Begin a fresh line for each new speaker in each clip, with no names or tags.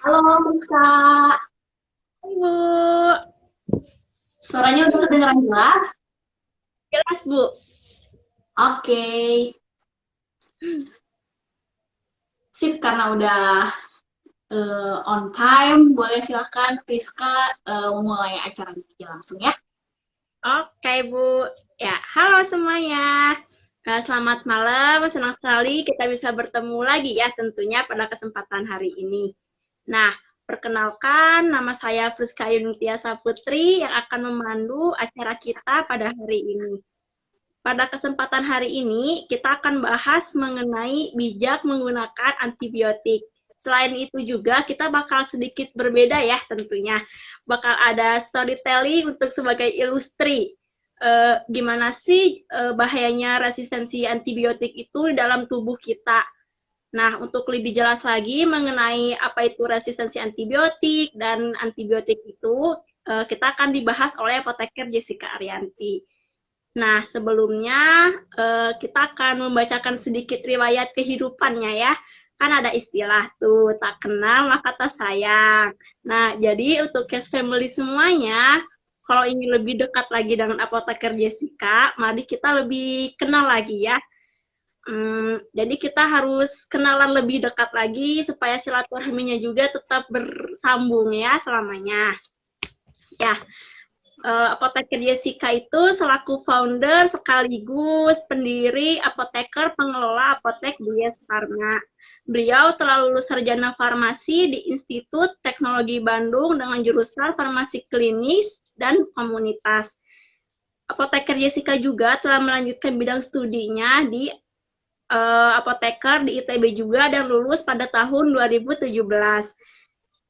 Halo, Priska.
Ibu,
Suaranya udah kedengeran jelas?
jelas Bu.
Oke, sip karena udah on time. Boleh silahkan Priska mulai acaranya aja langsung ya.
Oke Bu. Ya, halo semuanya. Selamat malam, senang sekali kita bisa bertemu lagi ya tentunya pada kesempatan hari ini. Nah, perkenalkan nama saya Friska Yunitiasa Putri yang akan memandu acara kita pada hari ini. Pada kesempatan hari ini, kita akan bahas mengenai bijak menggunakan antibiotik. Selain itu juga kita bakal sedikit berbeda ya tentunya. Bakal ada storytelling untuk sebagai ilustri. Gimana sih bahayanya resistensi antibiotik itu dalam tubuh kita. Nah, untuk lebih jelas lagi mengenai apa itu resistensi antibiotik dan antibiotik itu, kita akan dibahas oleh apoteker Jessica Arianti. Nah, sebelumnya kita akan membacakan sedikit riwayat kehidupannya ya. Kan ada istilah tuh, tak kenal maka tak sayang. Nah, jadi untuk case family semuanya, kalau ingin lebih dekat lagi dengan apoteker Jessica, mari kita lebih kenal lagi ya. Jadi kita harus kenalan lebih dekat lagi supaya silaturahminya juga tetap bersambung ya selamanya. Ya, Apoteker Jessica itu selaku founder sekaligus pendiri apoteker pengelola apotek Dies Farma. Beliau telah lulus sarjana farmasi di Institut Teknologi Bandung dengan jurusan farmasi klinis dan komunitas. Apoteker Jessica juga telah melanjutkan bidang studinya di apoteker di ITB juga dan lulus pada tahun 2017.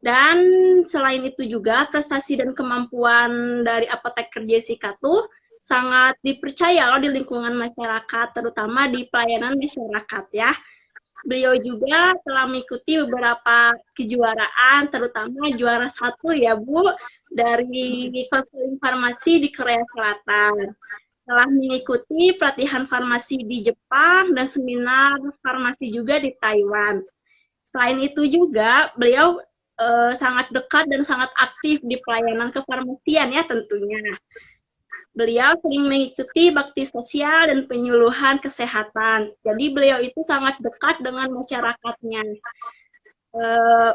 Dan selain itu juga prestasi dan kemampuan dari apoteker Jessica tuh sangat dipercaya loh di lingkungan masyarakat, terutama di pelayanan masyarakat ya. Beliau juga telah mengikuti beberapa kejuaraan, terutama juara satu ya Bu, dari konseling farmasi di Korea Selatan. Telah mengikuti pelatihan farmasi di Jepang dan seminar farmasi juga di Taiwan. Selain itu juga beliau sangat dekat dan sangat aktif di pelayanan kefarmasian ya tentunya. Beliau sering mengikuti bakti sosial dan penyuluhan kesehatan. Jadi beliau itu sangat dekat dengan masyarakatnya. Eh,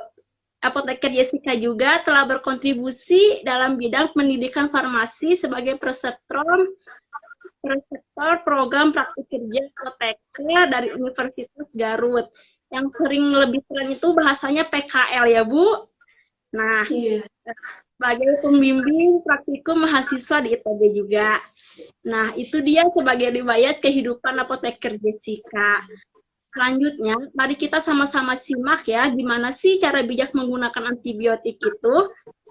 Apoteker Jessica juga telah berkontribusi dalam bidang pendidikan farmasi sebagai preceptor program praktik kerja apoteker dari Universitas Garut. Yang sering lebih keren itu bahasanya PKL ya Bu. Nah,
Iya.
sebagai pembimbing praktikum mahasiswa di ITB juga. Nah, itu dia sebagai riwayat kehidupan apoteker Jessica. Selanjutnya, mari kita sama-sama simak ya, gimana sih cara bijak menggunakan antibiotik itu.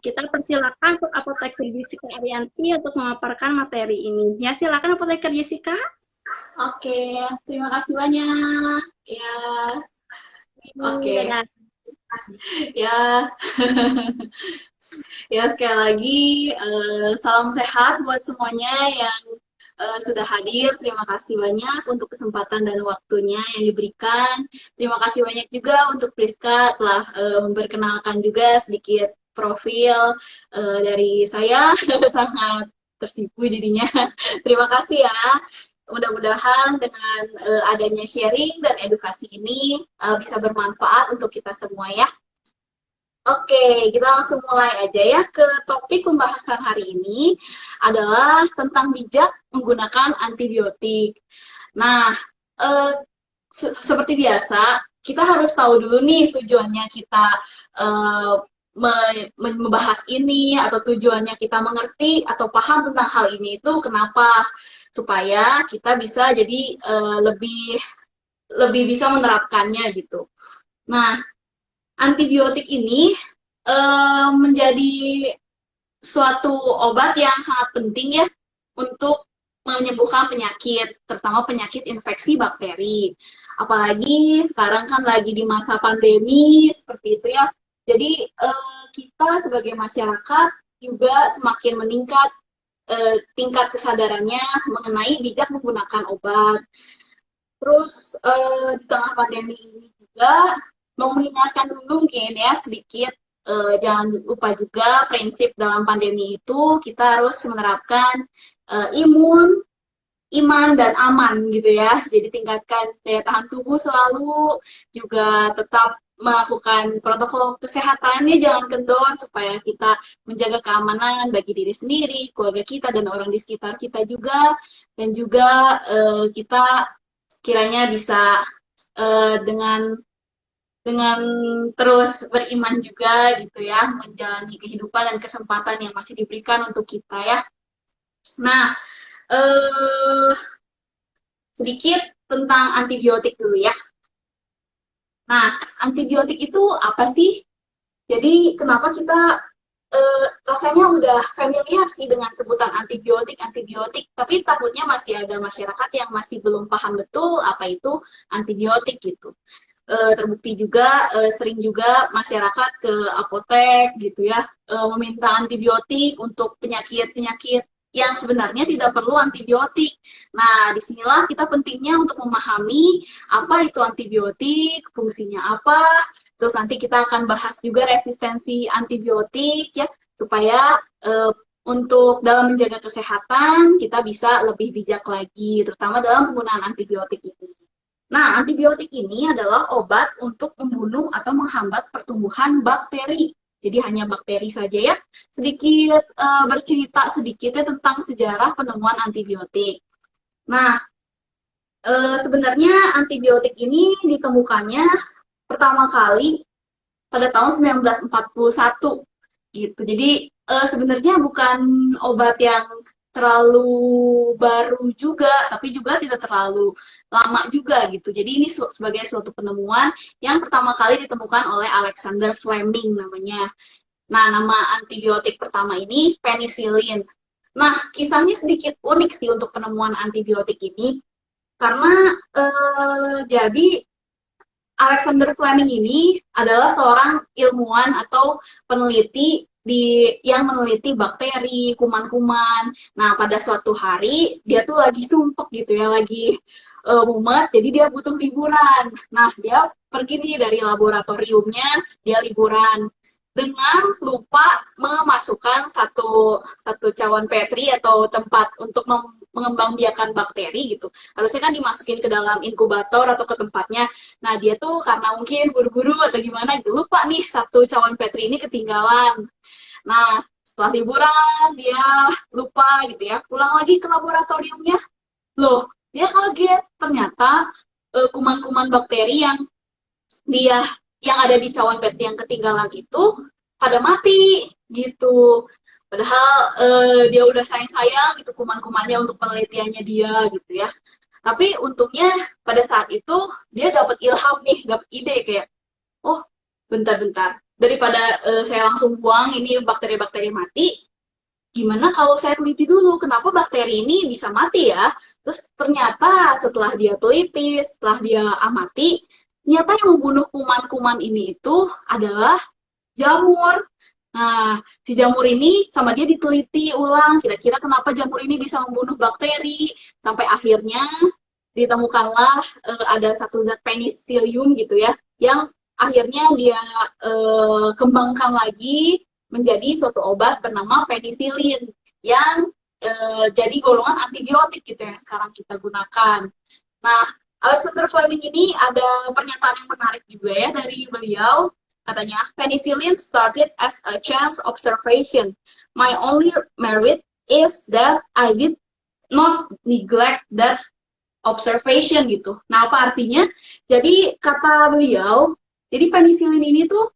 Kita persilakan untuk apoteker Jessica Arianti untuk memaparkan materi ini. Ya, silakan apoteker Jessica.
Oke, terima kasih banyak. Ya, oke.
Dadah.
Ya, ya sekali lagi salam sehat buat semuanya yang sudah hadir. Terima kasih banyak untuk kesempatan dan waktunya yang diberikan. Terima kasih banyak juga untuk Priska telah memperkenalkan juga sedikit profil dari saya. Sangat tersipu jadinya. Terima kasih ya. Mudah-mudahan dengan adanya sharing dan edukasi ini bisa bermanfaat untuk kita semua ya. Oke, kita langsung mulai aja ya ke topik pembahasan hari ini adalah tentang bijak menggunakan antibiotik. Nah, eh, seperti biasa, kita harus tahu dulu nih tujuannya kita eh, membahas ini atau tujuannya kita mengerti atau paham tentang hal ini itu kenapa supaya kita bisa jadi lebih lebih bisa menerapkannya gitu. Nah, antibiotik ini menjadi suatu obat yang sangat penting ya untuk menyembuhkan penyakit, terutama penyakit infeksi bakteri. Apalagi sekarang kan lagi di masa pandemi seperti itu ya. Jadi kita sebagai masyarakat juga semakin meningkat tingkat kesadarannya mengenai bijak menggunakan obat. Terus di tengah pandemi ini juga mau mengingatkan dulu mungkin ya sedikit Jangan lupa juga prinsip dalam pandemi itu kita harus menerapkan imun, iman, dan aman gitu ya. Jadi tingkatkan daya tahan tubuh selalu, juga tetap melakukan protokol kesehatannya jangan kendor supaya kita menjaga keamanan bagi diri sendiri, keluarga kita, dan orang di sekitar kita juga. Dan juga kita kiranya bisa dengan terus beriman juga gitu ya, menjalani kehidupan dan kesempatan yang masih diberikan untuk kita ya. Nah, eh, sedikit tentang antibiotik dulu ya. Nah, antibiotik itu apa sih? Jadi kenapa kita rasanya udah familiar sih dengan sebutan antibiotik, tapi takutnya masih ada masyarakat yang masih belum paham betul apa itu antibiotik gitu. Terbukti juga sering juga masyarakat ke apotek gitu ya, meminta antibiotik untuk penyakit-penyakit yang sebenarnya tidak perlu antibiotik. Nah, disinilah kita pentingnya untuk memahami apa itu antibiotik, fungsinya apa, terus nanti kita akan bahas juga resistensi antibiotik ya, supaya untuk dalam menjaga kesehatan kita bisa lebih bijak lagi, terutama dalam penggunaan antibiotik ini. Nah, antibiotik ini adalah obat untuk membunuh atau menghambat pertumbuhan bakteri. Jadi hanya bakteri saja ya. Sedikit bercerita sedikitnya tentang sejarah penemuan antibiotik. Nah, sebenarnya antibiotik ini ditemukannya pertama kali pada tahun 1941 gitu. Jadi sebenarnya bukan obat yang terlalu baru juga, tapi juga tidak terlalu lama juga gitu. Jadi ini sebagai suatu penemuan yang pertama kali ditemukan oleh Alexander Fleming namanya. Nah, nama antibiotik pertama ini penicillin. Nah, kisahnya sedikit unik sih untuk penemuan antibiotik ini, karena jadi Alexander Fleming ini adalah seorang ilmuwan atau peneliti yang meneliti bakteri, kuman-kuman. Nah, pada suatu hari dia tuh lagi sumpek gitu ya, lagi mumet, jadi dia butuh liburan. Nah, dia pergi nih dari laboratoriumnya, dia liburan dengan lupa memasukkan satu cawan petri atau tempat untuk mengembangbiakan bakteri gitu. Harusnya kan dimasukin ke dalam inkubator atau ke tempatnya. Nah, dia tuh karena mungkin buru-buru atau gimana, lupa nih satu cawan petri ini ketinggalan. Nah, setelah liburan, dia lupa gitu ya. Pulang lagi ke laboratoriumnya, loh, dia kaget. Ternyata kuman-kuman bakteri dia yang ada di cawan petri yang ketinggalan itu pada mati gitu. Padahal dia udah sayang-sayang gitu kuman-kumannya untuk penelitiannya dia gitu ya. Tapi untungnya pada saat itu dia dapat ilham nih, dapat ide kayak, oh bentar-bentar, daripada saya langsung buang ini bakteri-bakteri mati, gimana kalau saya teliti dulu kenapa bakteri ini bisa mati ya? Terus ternyata setelah dia teliti, setelah dia amati, ternyata yang membunuh kuman-kuman ini itu adalah jamur. Nah, si jamur ini sama dia diteliti ulang, kira-kira kenapa jamur ini bisa membunuh bakteri, sampai akhirnya ditemukanlah ada satu zat penicillium gitu ya, yang akhirnya dia kembangkan lagi menjadi suatu obat bernama penicillin yang jadi golongan antibiotik gitu yang sekarang kita gunakan. Nah, Alexander Fleming ini ada pernyataan yang menarik juga ya dari beliau. Katanya, penicillin started as a chance observation. My only merit is that I did not neglect that observation gitu. Nah, apa artinya? Jadi kata beliau, jadi penicillin ini tuh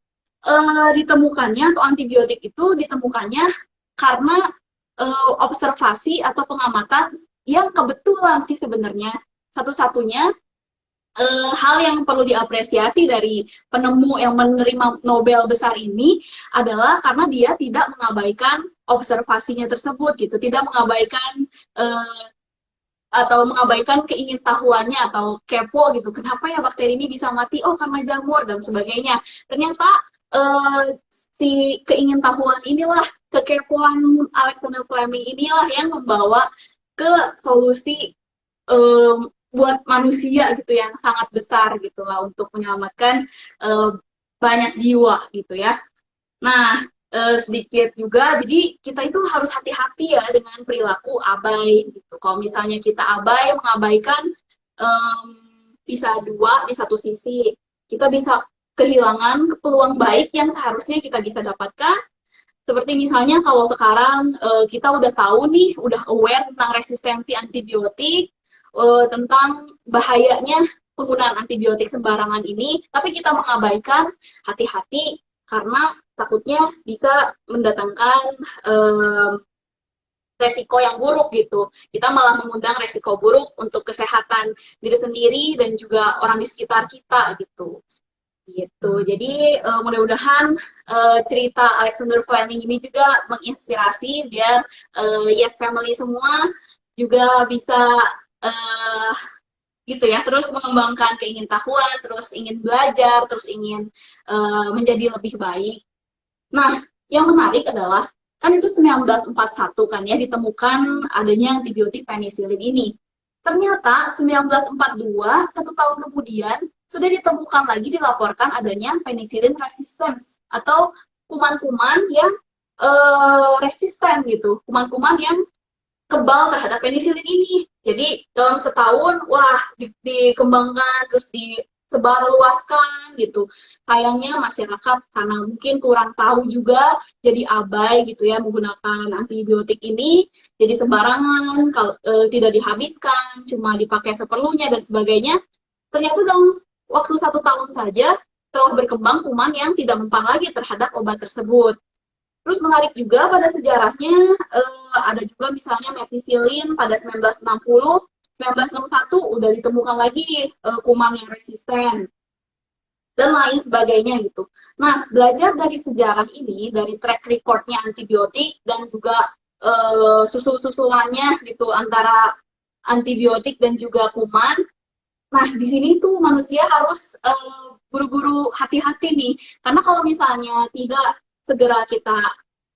ditemukannya atau antibiotik itu ditemukannya karena observasi atau pengamatan yang kebetulan sih sebenarnya. Satu-satunya hal yang perlu diapresiasi dari penemu yang menerima Nobel besar ini adalah karena dia tidak mengabaikan observasinya tersebut gitu, tidak mengabaikan atau mengabaikan keingintahuannya atau kepo gitu, kenapa ya bakteri ini bisa mati, oh karena jamur dan sebagainya. Ternyata si keingintahuan inilah, kekepoan Alexander Fleming inilah yang membawa ke solusi buat manusia gitu yang sangat besar gitu lah untuk menyelamatkan banyak jiwa gitu ya. Nah, sedikit juga, jadi kita itu harus hati-hati ya dengan perilaku abai gitu. Kalau misalnya kita abai, mengabaikan, em, bisa dua di satu sisi, kita bisa kehilangan peluang baik yang seharusnya kita bisa dapatkan. Seperti misalnya kalau sekarang kita udah tahu nih, udah aware tentang resistensi antibiotik, tentang bahayanya penggunaan antibiotik sembarangan ini, tapi kita mengabaikan, hati-hati karena takutnya bisa mendatangkan resiko yang buruk gitu. Kita malah mengundang resiko buruk untuk kesehatan diri sendiri dan juga orang di sekitar kita gitu. Gitu. Jadi mudah-mudahan cerita Alexander Fleming ini juga menginspirasi biar Yes Family semua juga bisa uh, gitu ya, terus mengembangkan keingintahuan, terus ingin belajar, terus ingin menjadi lebih baik. Nah, yang menarik adalah kan itu 1941 kan ya ditemukan adanya antibiotik penisilin ini. Ternyata 1942, satu tahun kemudian, sudah ditemukan lagi dilaporkan adanya penicillin resistance atau kuman-kuman yang resisten gitu, kuman-kuman yang kebal terhadap penisilin ini. Jadi dalam setahun, wah dikembangkan terus disebarluaskan gitu. Sayangnya masyarakat karena mungkin kurang tahu juga, jadi abai gitu ya menggunakan antibiotik ini, jadi sembarangan, tidak dihabiskan, cuma dipakai seperlunya dan sebagainya. Ternyata dalam waktu satu tahun saja telah berkembang kuman yang tidak mempan lagi terhadap obat tersebut. Terus menarik juga pada sejarahnya, ada juga misalnya methicillin pada 1960, 1961 udah ditemukan lagi kuman yang resisten dan lain sebagainya gitu. Nah, belajar dari sejarah ini, dari track recordnya antibiotik dan juga susul-susulannya gitu antara antibiotik dan juga kuman. Nah, di sini tuh manusia harus buru-buru hati-hati nih, karena kalau misalnya tidak segera kita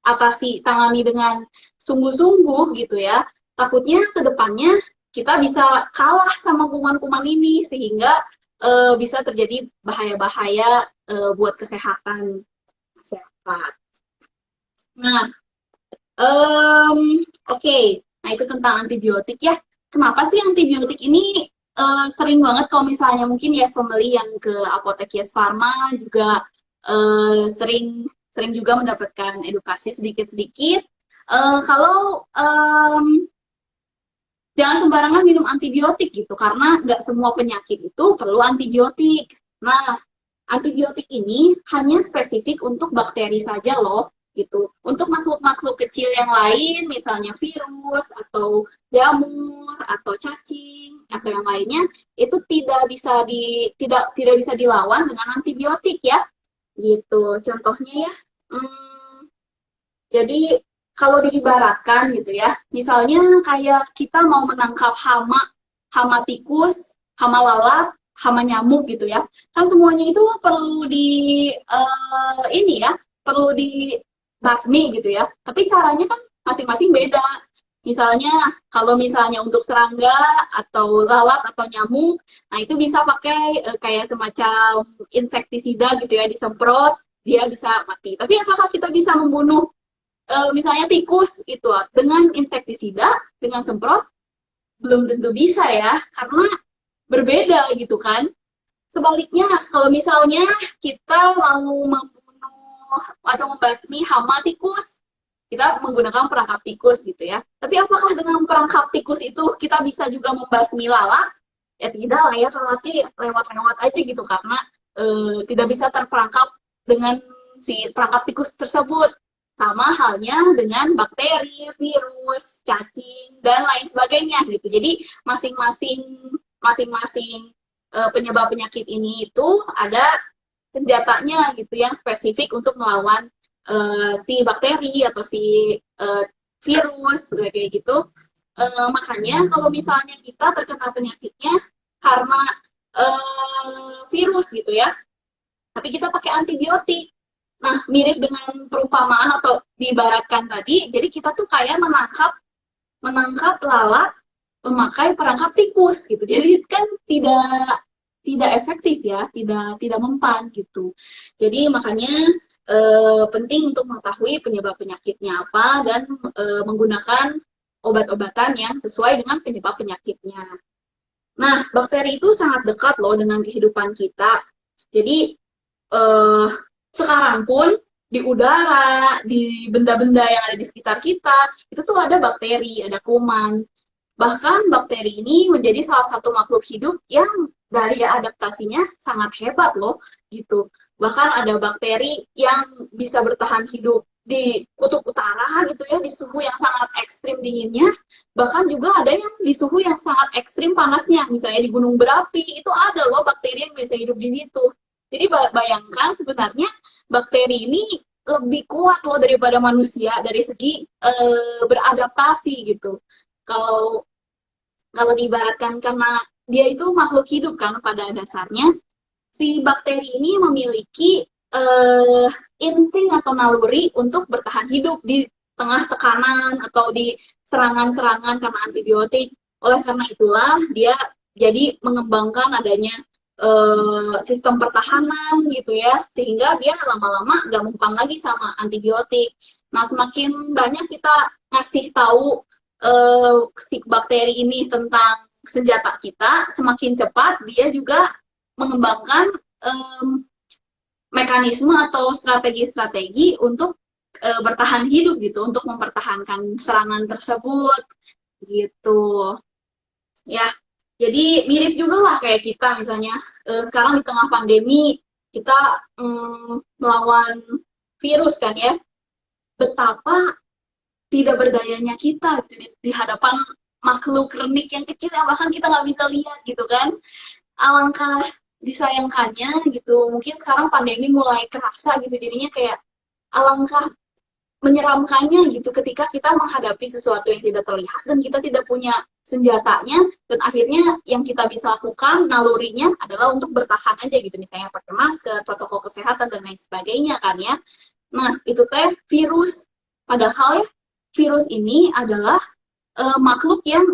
atasi, tangani dengan sungguh-sungguh gitu ya, takutnya ke depannya kita bisa kalah sama kuman-kuman ini, sehingga bisa terjadi bahaya-bahaya buat kesehatan masyarakat. Nah, oke. Nah itu tentang antibiotik ya. Kenapa sih antibiotik ini sering banget kalau misalnya mungkin Yes Family yang ke apotek Yes Pharma juga sering sering juga mendapatkan edukasi sedikit-sedikit. Kalau jangan sembarangan minum antibiotik gitu, karena nggak semua penyakit itu perlu antibiotik. Nah, antibiotik ini hanya spesifik untuk bakteri saja loh, gitu. Untuk makhluk-makhluk kecil yang lain, misalnya virus atau jamur atau cacing atau yang lainnya, itu tidak bisa dilawan dengan antibiotik ya, gitu. Contohnya ya, hmm, jadi kalau diibaratkan gitu ya, misalnya kayak kita mau menangkap hama, hama tikus, hama lalat, hama nyamuk gitu ya, kan semuanya itu perlu ini ya, perlu dibasmi gitu ya. Tapi caranya kan masing-masing beda. Misalnya kalau misalnya untuk serangga atau lalat atau nyamuk, nah itu bisa pakai kayak semacam insektisida gitu ya, disemprot dia bisa mati. Tapi apakah kita bisa membunuh misalnya tikus itu dengan insektisida, dengan semprot? Belum tentu bisa ya, karena berbeda gitu kan. Sebaliknya, kalau misalnya kita mau membunuh atau membasmi hama tikus, kita menggunakan perangkap tikus gitu ya. Tapi apakah dengan perangkap tikus itu kita bisa juga membasmi lalat? Ya tidak lah ya, lalatnya lewat-lewat aja gitu, karena tidak bisa terperangkap dengan si perangkap tikus tersebut. Sama halnya dengan bakteri, virus, cacing, dan lain sebagainya gitu. Jadi masing-masing penyebab penyakit ini itu ada senjatanya gitu yang spesifik untuk melawan si bakteri atau si virus kayak gitu. Makanya kalau misalnya kita terkena penyakitnya karena virus gitu ya, tapi kita pakai antibiotik. Nah, mirip dengan perumpamaan atau diibaratkan tadi, jadi kita tuh kayak menangkap lalat memakai perangkap tikus gitu. Jadi kan tidak efektif ya, tidak mempan gitu. Jadi makanya penting untuk mengetahui penyebab penyakitnya apa dan menggunakan obat-obatan yang sesuai dengan penyebab penyakitnya. Nah, bakteri itu sangat dekat loh dengan kehidupan kita. Jadi, sekarang pun di udara, di benda-benda yang ada di sekitar kita, itu tuh ada bakteri, ada kuman. Bahkan bakteri ini menjadi salah satu makhluk hidup yang daya adaptasinya sangat hebat loh, gitu. Bahkan ada bakteri yang bisa bertahan hidup di kutub utara gitu ya, di suhu yang sangat ekstrim dinginnya. Bahkan juga ada yang di suhu yang sangat ekstrim panasnya, misalnya di gunung berapi, itu ada loh bakteri yang bisa hidup di situ. Jadi bayangkan sebenarnya bakteri ini lebih kuat loh daripada manusia dari segi beradaptasi gitu. Kalau kalau diibaratkan karena dia itu makhluk hidup kan pada dasarnya, si bakteri ini memiliki insting atau naluri untuk bertahan hidup di tengah tekanan atau di serangan-serangan karena antibiotik. Oleh karena itulah dia jadi mengembangkan adanya sistem pertahanan gitu ya, sehingga dia lama-lama gak mempan lagi sama antibiotik. Nah, semakin banyak kita ngasih tahu si bakteri ini tentang senjata kita, semakin cepat dia juga mengembangkan mekanisme atau strategi-strategi untuk bertahan hidup gitu, untuk mempertahankan serangan tersebut gitu. Ya, jadi mirip juga lah kayak kita misalnya sekarang di tengah pandemi kita melawan virus kan ya. Betapa tidak berdayanya kita gitu, di hadapan makhluk renik yang kecil yang bahkan kita nggak bisa lihat gitu kan. Alangkah disayangkannya gitu, mungkin sekarang pandemi mulai kerasa gitu, jadinya kayak alangkah menyeramkannya gitu ketika kita menghadapi sesuatu yang tidak terlihat dan kita tidak punya senjatanya, dan akhirnya yang kita bisa lakukan nalurinya adalah untuk bertahan aja gitu, misalnya pakai masker, protokol kesehatan dan lain sebagainya kan ya. Nah, itu teh virus, padahal ya virus ini adalah makhluk yang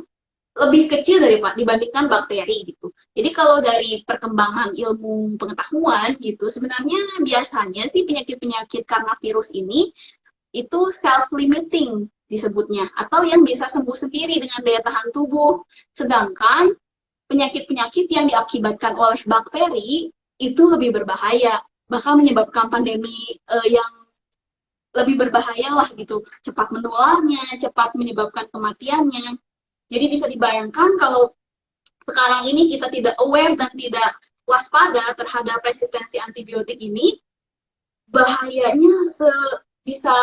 lebih kecil dibandingkan bakteri gitu. Jadi kalau dari perkembangan ilmu pengetahuan gitu, sebenarnya biasanya sih penyakit-penyakit karena virus ini itu self-limiting disebutnya, atau yang bisa sembuh sendiri dengan daya tahan tubuh. Sedangkan penyakit-penyakit yang diakibatkan oleh bakteri itu lebih berbahaya, bahkan menyebabkan pandemi yang lebih berbahaya lah gitu, cepat menularnya, cepat menyebabkan kematiannya. Jadi bisa dibayangkan kalau sekarang ini kita tidak aware dan tidak waspada terhadap resistensi antibiotik ini, bahayanya bisa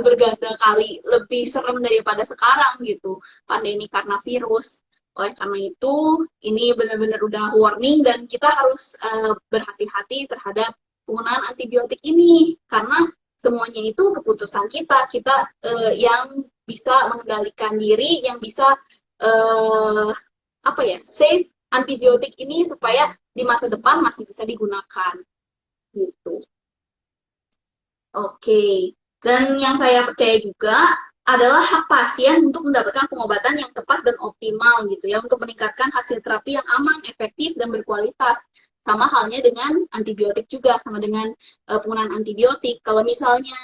berganda kali lebih serem daripada sekarang gitu, pandemi karena virus. Oleh karena itu, ini benar-benar udah warning dan kita harus berhati-hati terhadap penggunaan antibiotik ini, karena semuanya itu keputusan kita yang bisa mengendalikan diri, yang bisa save antibiotik ini supaya di masa depan masih bisa digunakan gitu. Oke, dan yang saya percaya juga adalah hak pasien untuk mendapatkan pengobatan yang tepat dan optimal gitu ya, untuk meningkatkan hasil terapi yang aman, efektif, dan berkualitas. Sama halnya dengan antibiotik juga, sama dengan penggunaan antibiotik. Kalau misalnya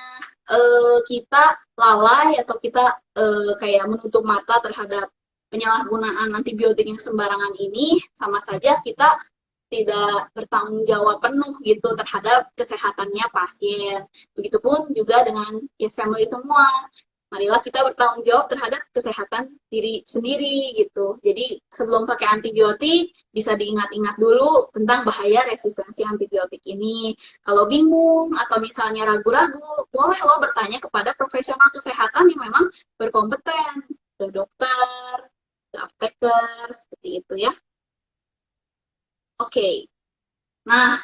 kita lalai atau kita kayak menutup mata terhadap penyalahgunaan antibiotik yang sembarangan ini, sama saja kita tidak bertanggung jawab penuh gitu terhadap kesehatannya pasien. Begitupun juga dengan Yes Family semua. Marilah kita bertanggung jawab terhadap kesehatan diri sendiri gitu. Jadi sebelum pakai antibiotik, bisa diingat-ingat dulu tentang bahaya resistensi antibiotik ini. Kalau bingung atau misalnya ragu-ragu, boleh lo bertanya kepada profesional kesehatan yang memang berkompeten, ke dokter, ke apteker, seperti itu ya. Oke, nah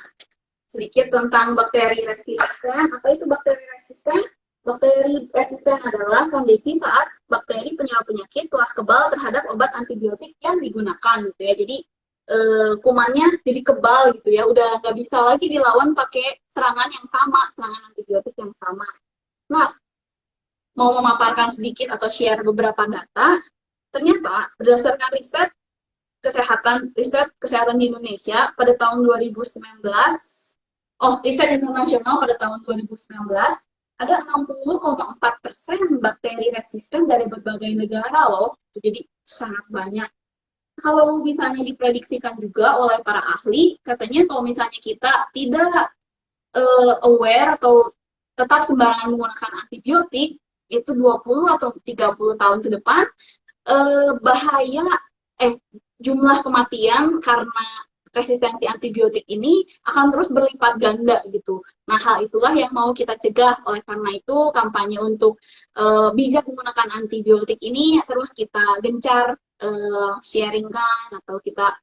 sedikit tentang bakteri resisten. Apa itu bakteri resisten? Bakteri resisten adalah kondisi saat bakteri penyebab penyakit telah kebal terhadap obat antibiotik yang digunakan gitu ya. Jadi kumannya jadi kebal gitu ya, udah nggak bisa lagi dilawan pakai serangan yang sama, serangan antibiotik yang sama. Nah, mau memaparkan sedikit atau share beberapa data, ternyata berdasarkan riset kesehatan di Indonesia pada tahun 2019, riset internasional pada tahun 2019, ada 60,4% bakteri resisten dari berbagai negara loh. Jadi sangat banyak. Kalau misalnya diprediksikan juga oleh para ahli, katanya kalau misalnya kita tidak aware atau tetap sembarangan menggunakan antibiotik, itu 20 atau 30 tahun ke depan, bahaya jumlah kematian karena resistensi antibiotik ini akan terus berlipat ganda gitu. Nah, hal itulah yang mau kita cegah. Oleh karena itu, kampanye untuk bijak menggunakan antibiotik ini terus kita gencar sharingkan atau kita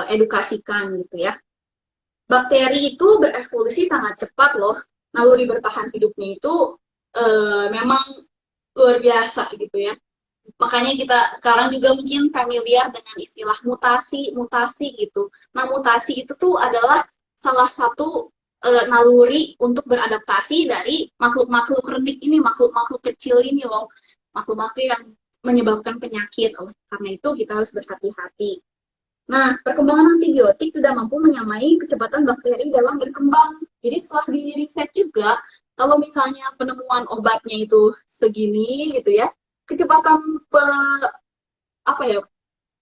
edukasikan gitu ya. Bakteri itu berevolusi sangat cepat loh. Naluri bertahan hidupnya itu memang luar biasa gitu ya. Makanya kita sekarang juga mungkin familiar dengan istilah mutasi gitu. Nah, mutasi itu tuh adalah salah satu naluri untuk beradaptasi dari makhluk-makhluk rendik ini, makhluk-makhluk kecil ini loh. Makhluk-makhluk yang menyebabkan penyakit. Oleh karena itu kita harus berhati-hati. Nah, perkembangan antibiotik tidak mampu menyamai kecepatan bakteri dalam berkembang. Jadi setelah di riset juga, kalau misalnya penemuan obatnya itu segini gitu ya, kecepatan apa ya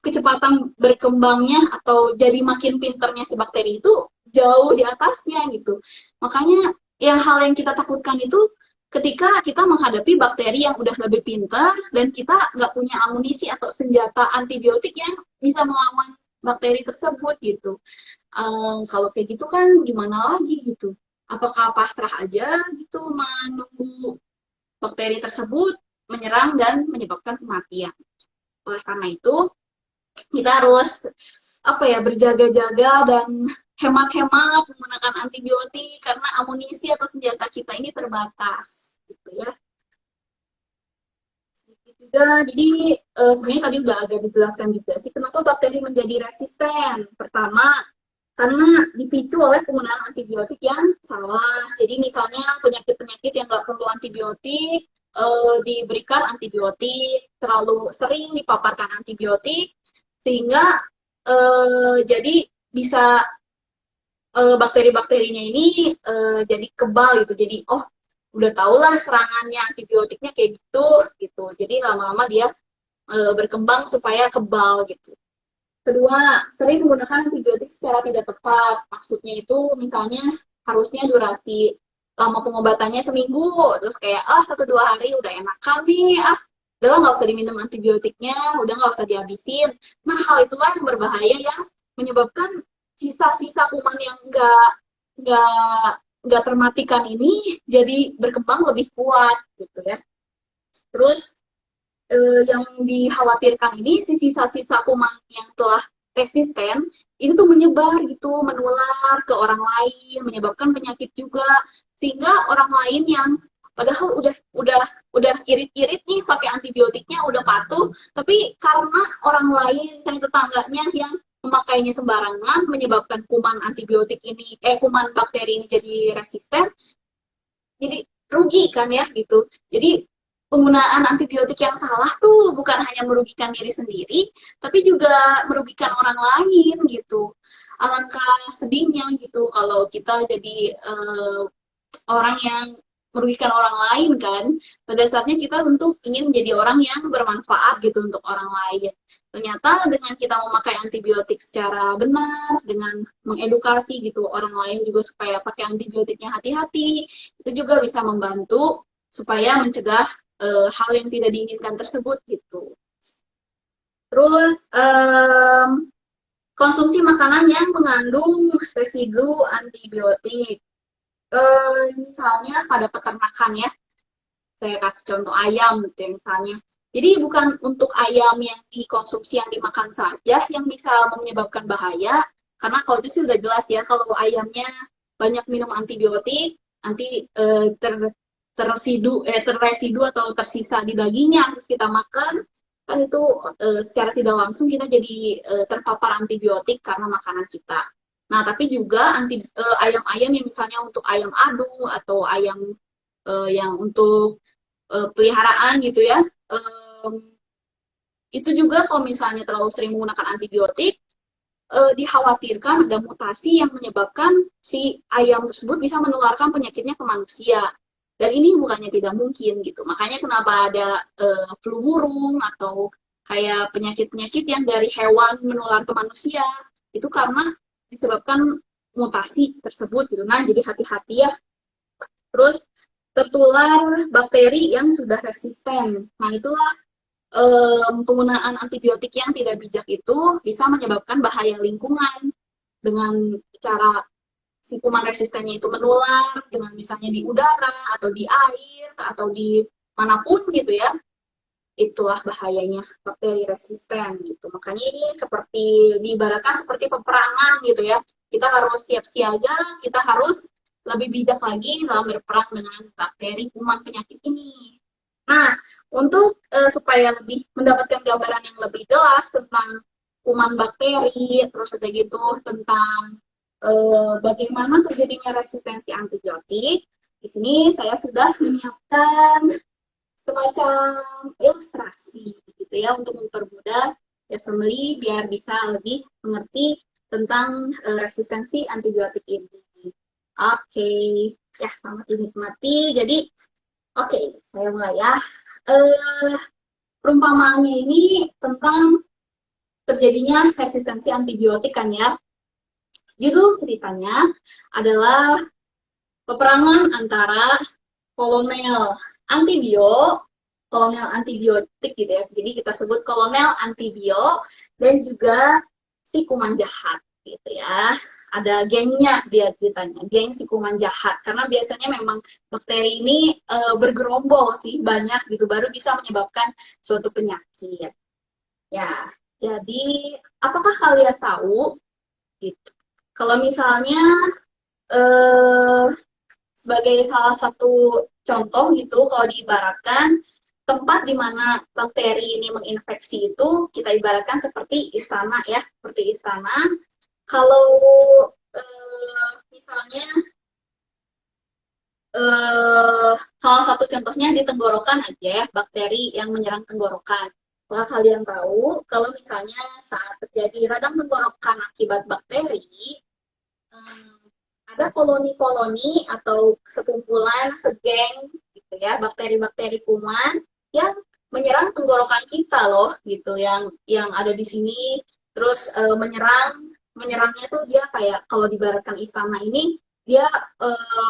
kecepatan berkembangnya atau jadi makin pinternya si bakteri itu jauh di atasnya gitu. Makanya yang hal yang kita takutkan itu ketika kita menghadapi bakteri yang udah lebih pintar dan kita nggak punya amunisi atau senjata antibiotik yang bisa melawan bakteri tersebut gitu. Kalau kayak gitu kan gimana lagi gitu? Apakah pasrah aja gitu menunggu bakteri tersebut menyerang dan menyebabkan kematian? Oleh karena itu, kita harus berjaga-jaga dan hemat-hemat menggunakan antibiotik karena amunisi atau senjata kita ini terbatas gitu ya. Juga jadi sebenarnya tadi udah agak dijelaskan juga sih kenapa bakteri menjadi resisten. Pertama, karena dipicu oleh penggunaan antibiotik yang salah. Jadi misalnya penyakit-penyakit yang nggak perlu antibiotik diberikan antibiotik, terlalu sering dipaparkan antibiotik, sehingga jadi bisa bakteri-bakterinya ini jadi kebal gitu. Jadi udah tau lah serangannya antibiotiknya kayak gitu. Jadi lama-lama dia berkembang supaya kebal gitu. Kedua, sering menggunakan antibiotik secara tidak tepat. Maksudnya itu misalnya harusnya durasi lama pengobatannya seminggu, terus kayak 1-2 hari udah enakan nih, udah nggak usah diminum antibiotiknya, udah nggak usah dihabisin. Nah, hal itulah yang berbahaya yang menyebabkan sisa-sisa kuman yang nggak nggak termatikan ini jadi berkembang lebih kuat gitu ya. Terus yang dikhawatirkan ini si sisa-sisa kuman yang telah resisten itu tuh menyebar gitu, menular ke orang lain, menyebabkan penyakit juga, sehingga orang lain yang padahal udah irit-irit nih pakai antibiotiknya udah patuh, tapi karena orang lain misalnya tetangganya yang memakainya sembarangan menyebabkan kuman antibiotik ini kuman bakteri ini jadi resisten, jadi rugi kan ya gitu. Jadi penggunaan antibiotik yang salah tuh bukan hanya merugikan diri sendiri, tapi juga merugikan orang lain gitu. Alangkah sedihnya gitu kalau kita jadi orang yang merugikan orang lain kan. Pada saatnya kita tentu ingin menjadi orang yang bermanfaat gitu untuk orang lain. Ternyata dengan kita memakai antibiotik secara benar, dengan mengedukasi gitu orang lain juga supaya pakai antibiotiknya hati-hati, itu juga bisa membantu supaya mencegah hal yang tidak diinginkan tersebut gitu. Terus konsumsi makanan yang mengandung residu antibiotik. Misalnya pada peternakan ya, saya kasih contoh ayam gitu ya misalnya. Jadi bukan untuk ayam yang dikonsumsi yang dimakan saja yang bisa menyebabkan bahaya, karena kalau itu sih udah jelas ya kalau ayamnya banyak minum antibiotik, nanti terresidu atau tersisa di dagingnya harus kita makan, kan itu secara tidak langsung kita jadi terpapar antibiotik karena makanan kita. Nah, tapi juga ayam-ayam yang misalnya untuk ayam adu atau ayam yang untuk peliharaan gitu ya, itu juga kalau misalnya terlalu sering menggunakan antibiotik, dikhawatirkan ada mutasi yang menyebabkan si ayam tersebut bisa menularkan penyakitnya ke manusia. Dan ini bukannya tidak mungkin gitu. Makanya kenapa ada flu burung atau kayak penyakit-penyakit yang dari hewan menular ke manusia. Itu karena disebabkan mutasi tersebut gitu. Nah, jadi hati-hati ya. Terus tertular bakteri yang sudah resisten. Nah, itulah penggunaan antibiotik yang tidak bijak itu bisa menyebabkan bahaya lingkungan dengan cara si kuman resistennya itu menular dengan misalnya di udara atau di air atau di manapun gitu ya. Itulah bahayanya bakteri resisten gitu. Makanya ini seperti diibaratkan seperti peperangan gitu ya. Kita harus siap siaga, kita harus lebih bijak lagi dalam berperang dengan bakteri kuman penyakit ini. Nah, untuk supaya lebih mendapatkan gambaran yang lebih jelas tentang kuman bakteri, terus kayak gitu tentang bagaimana terjadinya resistensi antibiotik, di sini saya sudah menyiapkan semacam ilustrasi gitu ya untuk mempermudah assembly biar bisa lebih mengerti tentang resistensi antibiotik ini. Oke, ya selamat dinikmati. Jadi, oke, saya mulai ya. Eh, Perumpamaannya ini tentang terjadinya resistensi antibiotik kan ya. Judul ceritanya adalah peperangan antara kolonel antibio, kolonel antibiotik gitu ya. Jadi kita sebut kolonel antibio dan juga si kuman jahat gitu ya. Ada gengnya dia ceritanya, geng si kuman jahat. Karena biasanya memang bakteri ini bergerombol sih banyak gitu baru bisa menyebabkan suatu penyakit. Ya, jadi apakah kalian tahu gitu? Kalau misalnya eh, sebagai salah satu contoh gitu, kalau diibaratkan tempat di mana bakteri ini menginfeksi itu kita ibaratkan seperti istana ya, seperti istana. Kalau misalnya salah satu contohnya di tenggorokan aja ya, bakteri yang menyerang tenggorokan. Maka kalian tahu kalau misalnya saat terjadi radang tenggorokan akibat bakteri, ada koloni-koloni atau sekumpulan, segeng gitu ya, bakteri-bakteri kuman yang menyerang tenggorokan kita loh gitu, yang ada di sini terus menyerangnya tuh dia kayak kalau dibaratkan istana ini dia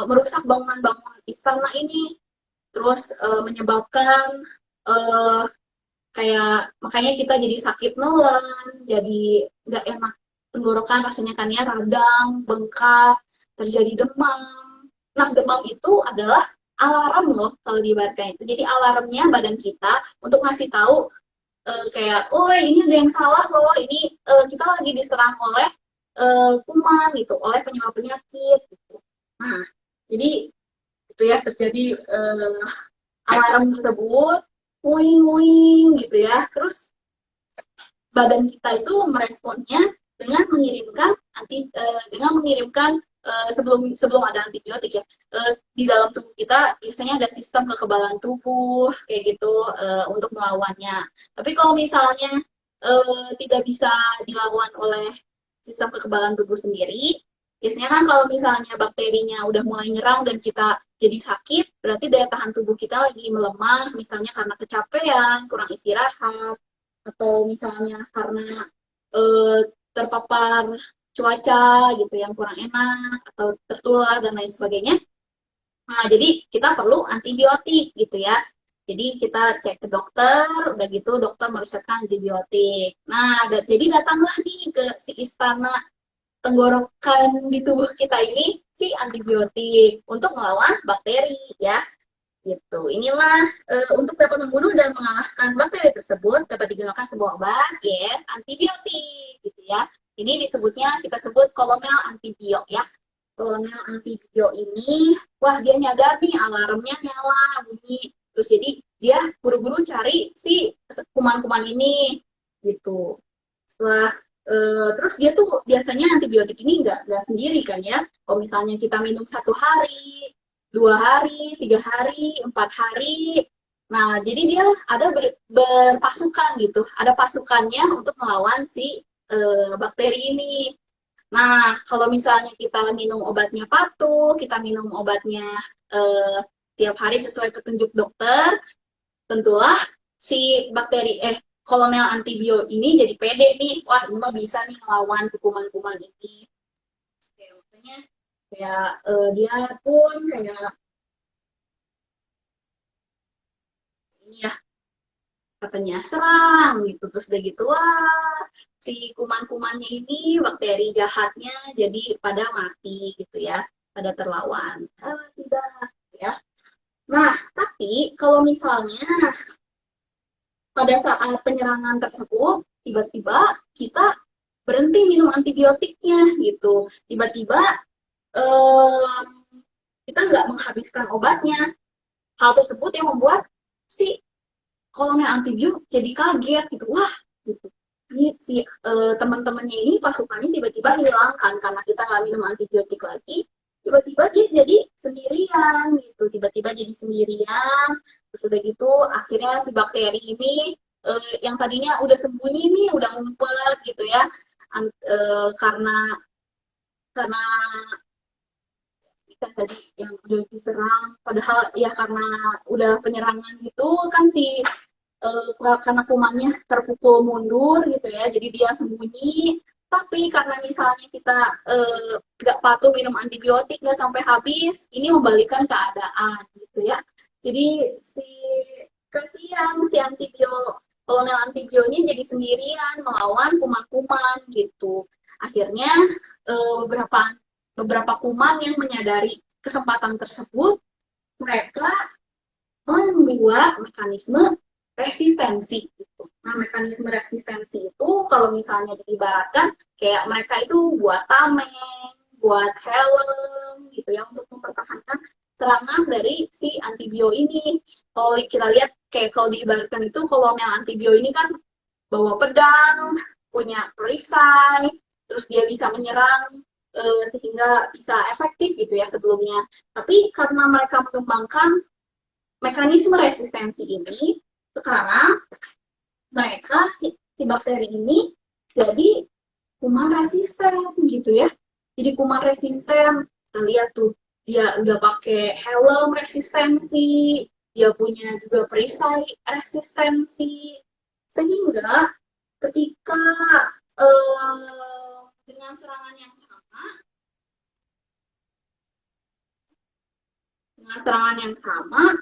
merusak bangunan-bangunan istana ini terus menyebabkan uh, kayak makanya kita jadi sakit nelan, jadi nggak enak tenggorokan rasanya kan ya radang, bengkak, terjadi demam. Nah, demam itu adalah alarm loh kalau diibaratkan itu. Jadi alarmnya badan kita untuk ngasih tahu kayak, oh ini ada yang salah loh, ini kita lagi diserang oleh kuman gitu, oleh penyebab penyakit gitu. Nah, jadi itu ya terjadi alarm tersebut, nguing-nguing gitu ya. Terus badan kita itu meresponnya dengan mengirimkan dengan mengirimkan sebelum ada antibiotik ya di dalam tubuh kita biasanya ada sistem kekebalan tubuh kayak gitu untuk melawannya. Tapi kalau misalnya tidak bisa dilawan oleh sistem kekebalan tubuh sendiri, biasanya kan kalau misalnya bakterinya udah mulai nyerang dan kita jadi sakit, berarti daya tahan tubuh kita lagi melemah, misalnya karena kecapean, kurang istirahat, atau misalnya karena terpapar cuaca gitu yang kurang enak atau tertular dan lain sebagainya. Nah, jadi kita perlu antibiotik gitu ya. Jadi kita cek ke dokter, udah gitu dokter meresepkan antibiotik. Nah, jadi datanglah nih ke si istana tenggorokan di tubuh kita ini si antibiotik untuk melawan bakteri ya gitu. Inilah untuk dapat membunuh dan mengalahkan bakteri tersebut dapat digunakan sebuah obat, yes, antibiotik gitu ya. Ini disebutnya kita sebut kolonel antibio ya. Kolonel antibio ini, wah dia nyadar nih alarmnya nyala bunyi. Terus jadi dia buru-buru cari si kuman-kuman ini gitu. Setelah terus dia tuh biasanya antibiotik ini nggak sendiri kan ya. Kalau misalnya kita minum 1 hari, 2 hari, 3 hari, 4 hari. Nah, jadi dia ada berpasukan gitu. Ada pasukannya untuk melawan si bakteri ini. Nah, kalau misalnya kita minum obatnya patuh, kita minum obatnya eh, tiap hari sesuai petunjuk dokter, tentulah si bakteri kolonel antibio ini jadi pede nih, wah ini mah bisa nih melawan si kuman-kuman ini. Kayak makanya kayak dia pun kayak ini ya katanya serang gitu, terus udah gitu wah si kuman-kumannya ini bakteri jahatnya jadi pada mati gitu ya, pada terlawan. Tidak ya. Nah, tapi kalau misalnya pada saat penyerangan tersebut tiba-tiba kita berhenti minum antibiotiknya gitu, tiba-tiba eh, kita nggak menghabiskan obatnya. Hal tersebut yang membuat si kolonel antibiotik jadi kaget gitu, wah gitu. Ini si teman-temannya ini pasukannya tiba-tiba hilang kan karena kita nggak minum antibiotik lagi. Tiba-tiba dia jadi sendirian gitu, tiba-tiba jadi sendirian. Terus udah gitu akhirnya si bakteri ini yang tadinya udah sembunyi nih, udah ngumpet gitu ya, karena karena kan tadi yang udah diserang, padahal ya karena udah penyerangan gitu kan si karena kumannya terpukul mundur gitu ya, jadi dia sembunyi. Tapi karena misalnya kita nggak patuh minum antibiotik nggak sampai habis, ini membalikkan keadaan gitu ya. Jadi si kasihan si kolonel antibionya jadi sendirian melawan kuman-kuman gitu. Akhirnya beberapa beberapa kuman yang menyadari kesempatan tersebut, mereka membuat mekanisme resistensi gitu. Nah, mekanisme resistensi itu kalau misalnya diibaratkan kayak mereka itu buat tameng, buat helm gitu ya untuk mempertahankan serangan dari si antibio ini. Kalau kita lihat kayak kalau diibaratkan itu kolonel antibio ini kan bawa pedang, punya perisai, terus dia bisa menyerang sehingga bisa efektif gitu ya sebelumnya. Tapi karena mereka mengembangkan mekanisme resistensi ini, sekarang mereka si bakteri ini jadi kuman resisten gitu ya. Jadi kuman resisten, kita lihat tuh dia udah pakai helm resistensi, dia punya juga perisai resistensi, sehingga ketika dengan serangan yang sama,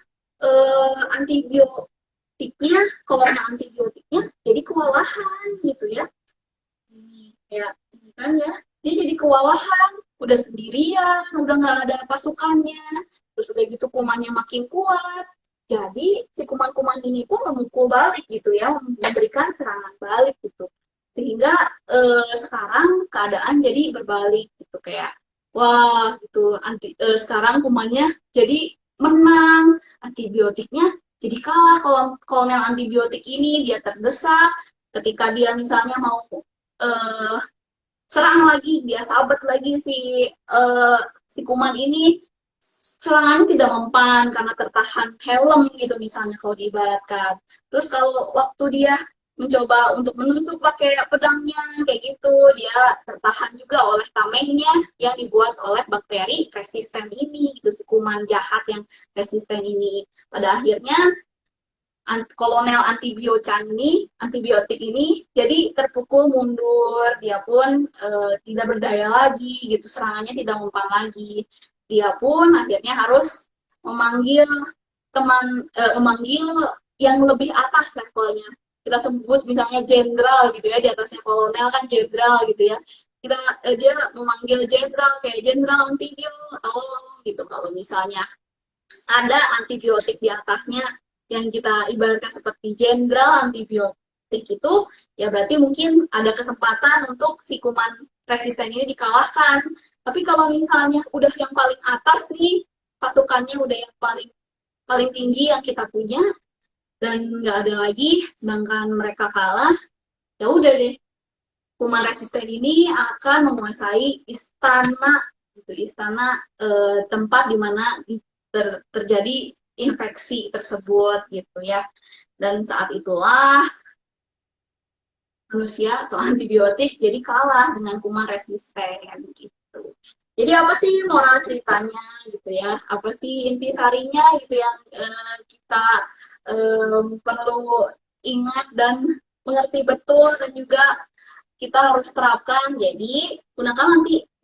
antibiotiknya, kolonel antibiotiknya jadi kewalahan gitu ya. Ini ya, ini kan ya, dia jadi kewalahan, udah sendirian, udah nggak ada pasukannya, terus udah gitu kumannya makin kuat. Jadi si kuman-kuman ini pun memukul balik gitu ya, memberikan serangan balik gitu. Sehingga sekarang keadaan jadi berbalik gitu kayak wah gitu sekarang kumannya jadi menang, antibiotiknya jadi kalah. Kalau kolonel antibiotik ini dia terdesak ketika dia misalnya mau uh, serang lagi, dia sahabat lagi si kuman ini, serangannya tidak mempan karena tertahan helm gitu misalnya kalau diibaratkan. Terus kalau waktu dia mencoba untuk menusuk pakai pedangnya kayak gitu, dia tertahan juga oleh tamengnya yang dibuat oleh bakteri resisten ini gitu, si kuman jahat yang resisten ini. Pada akhirnya kolonel antibiotik ini jadi terpukul mundur, dia pun tidak berdaya lagi gitu, serangannya tidak mempan lagi. Dia pun akhirnya harus memanggil memanggil yang lebih atas levelnya, kita sebut misalnya jenderal gitu ya, di atasnya kolonel kan jenderal gitu ya. Dia memanggil jenderal kayak jenderal antibio, tolong gitu kalau misalnya ada antibiotik di atasnya yang kita ibaratkan seperti jenderal antibiotik itu, ya berarti mungkin ada kesempatan untuk si kuman resisten ini dikalahkan. Tapi kalau misalnya udah yang paling atas nih, pasukannya udah yang paling paling tinggi yang kita punya dan nggak ada lagi, sedangkan mereka kalah, ya udah deh, kuman resisten ini akan menguasai istana gitu, istana tempat di mana terjadi infeksi tersebut gitu ya. Dan saat itulah manusia atau antibiotik, jadi kalah dengan kuman resisten gitu. Jadi apa sih moral ceritanya gitu ya? Apa sih intisarinya gitu yang kita perlu ingat dan mengerti betul dan juga kita harus terapkan. Jadi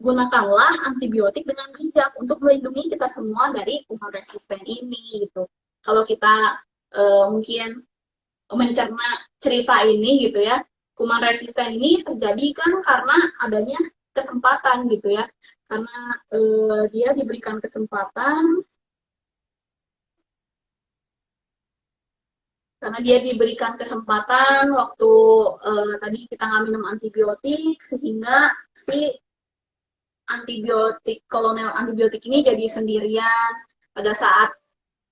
gunakanlah antibiotik dengan bijak untuk melindungi kita semua dari kuman resisten ini gitu. Kalau kita mungkin mencerna cerita ini gitu ya, kuman resisten ini terjadi kan karena adanya kesempatan gitu ya, karena dia diberikan kesempatan, waktu tadi kita nggak minum antibiotik sehingga si kolonel antibiotik ini jadi sendirian pada saat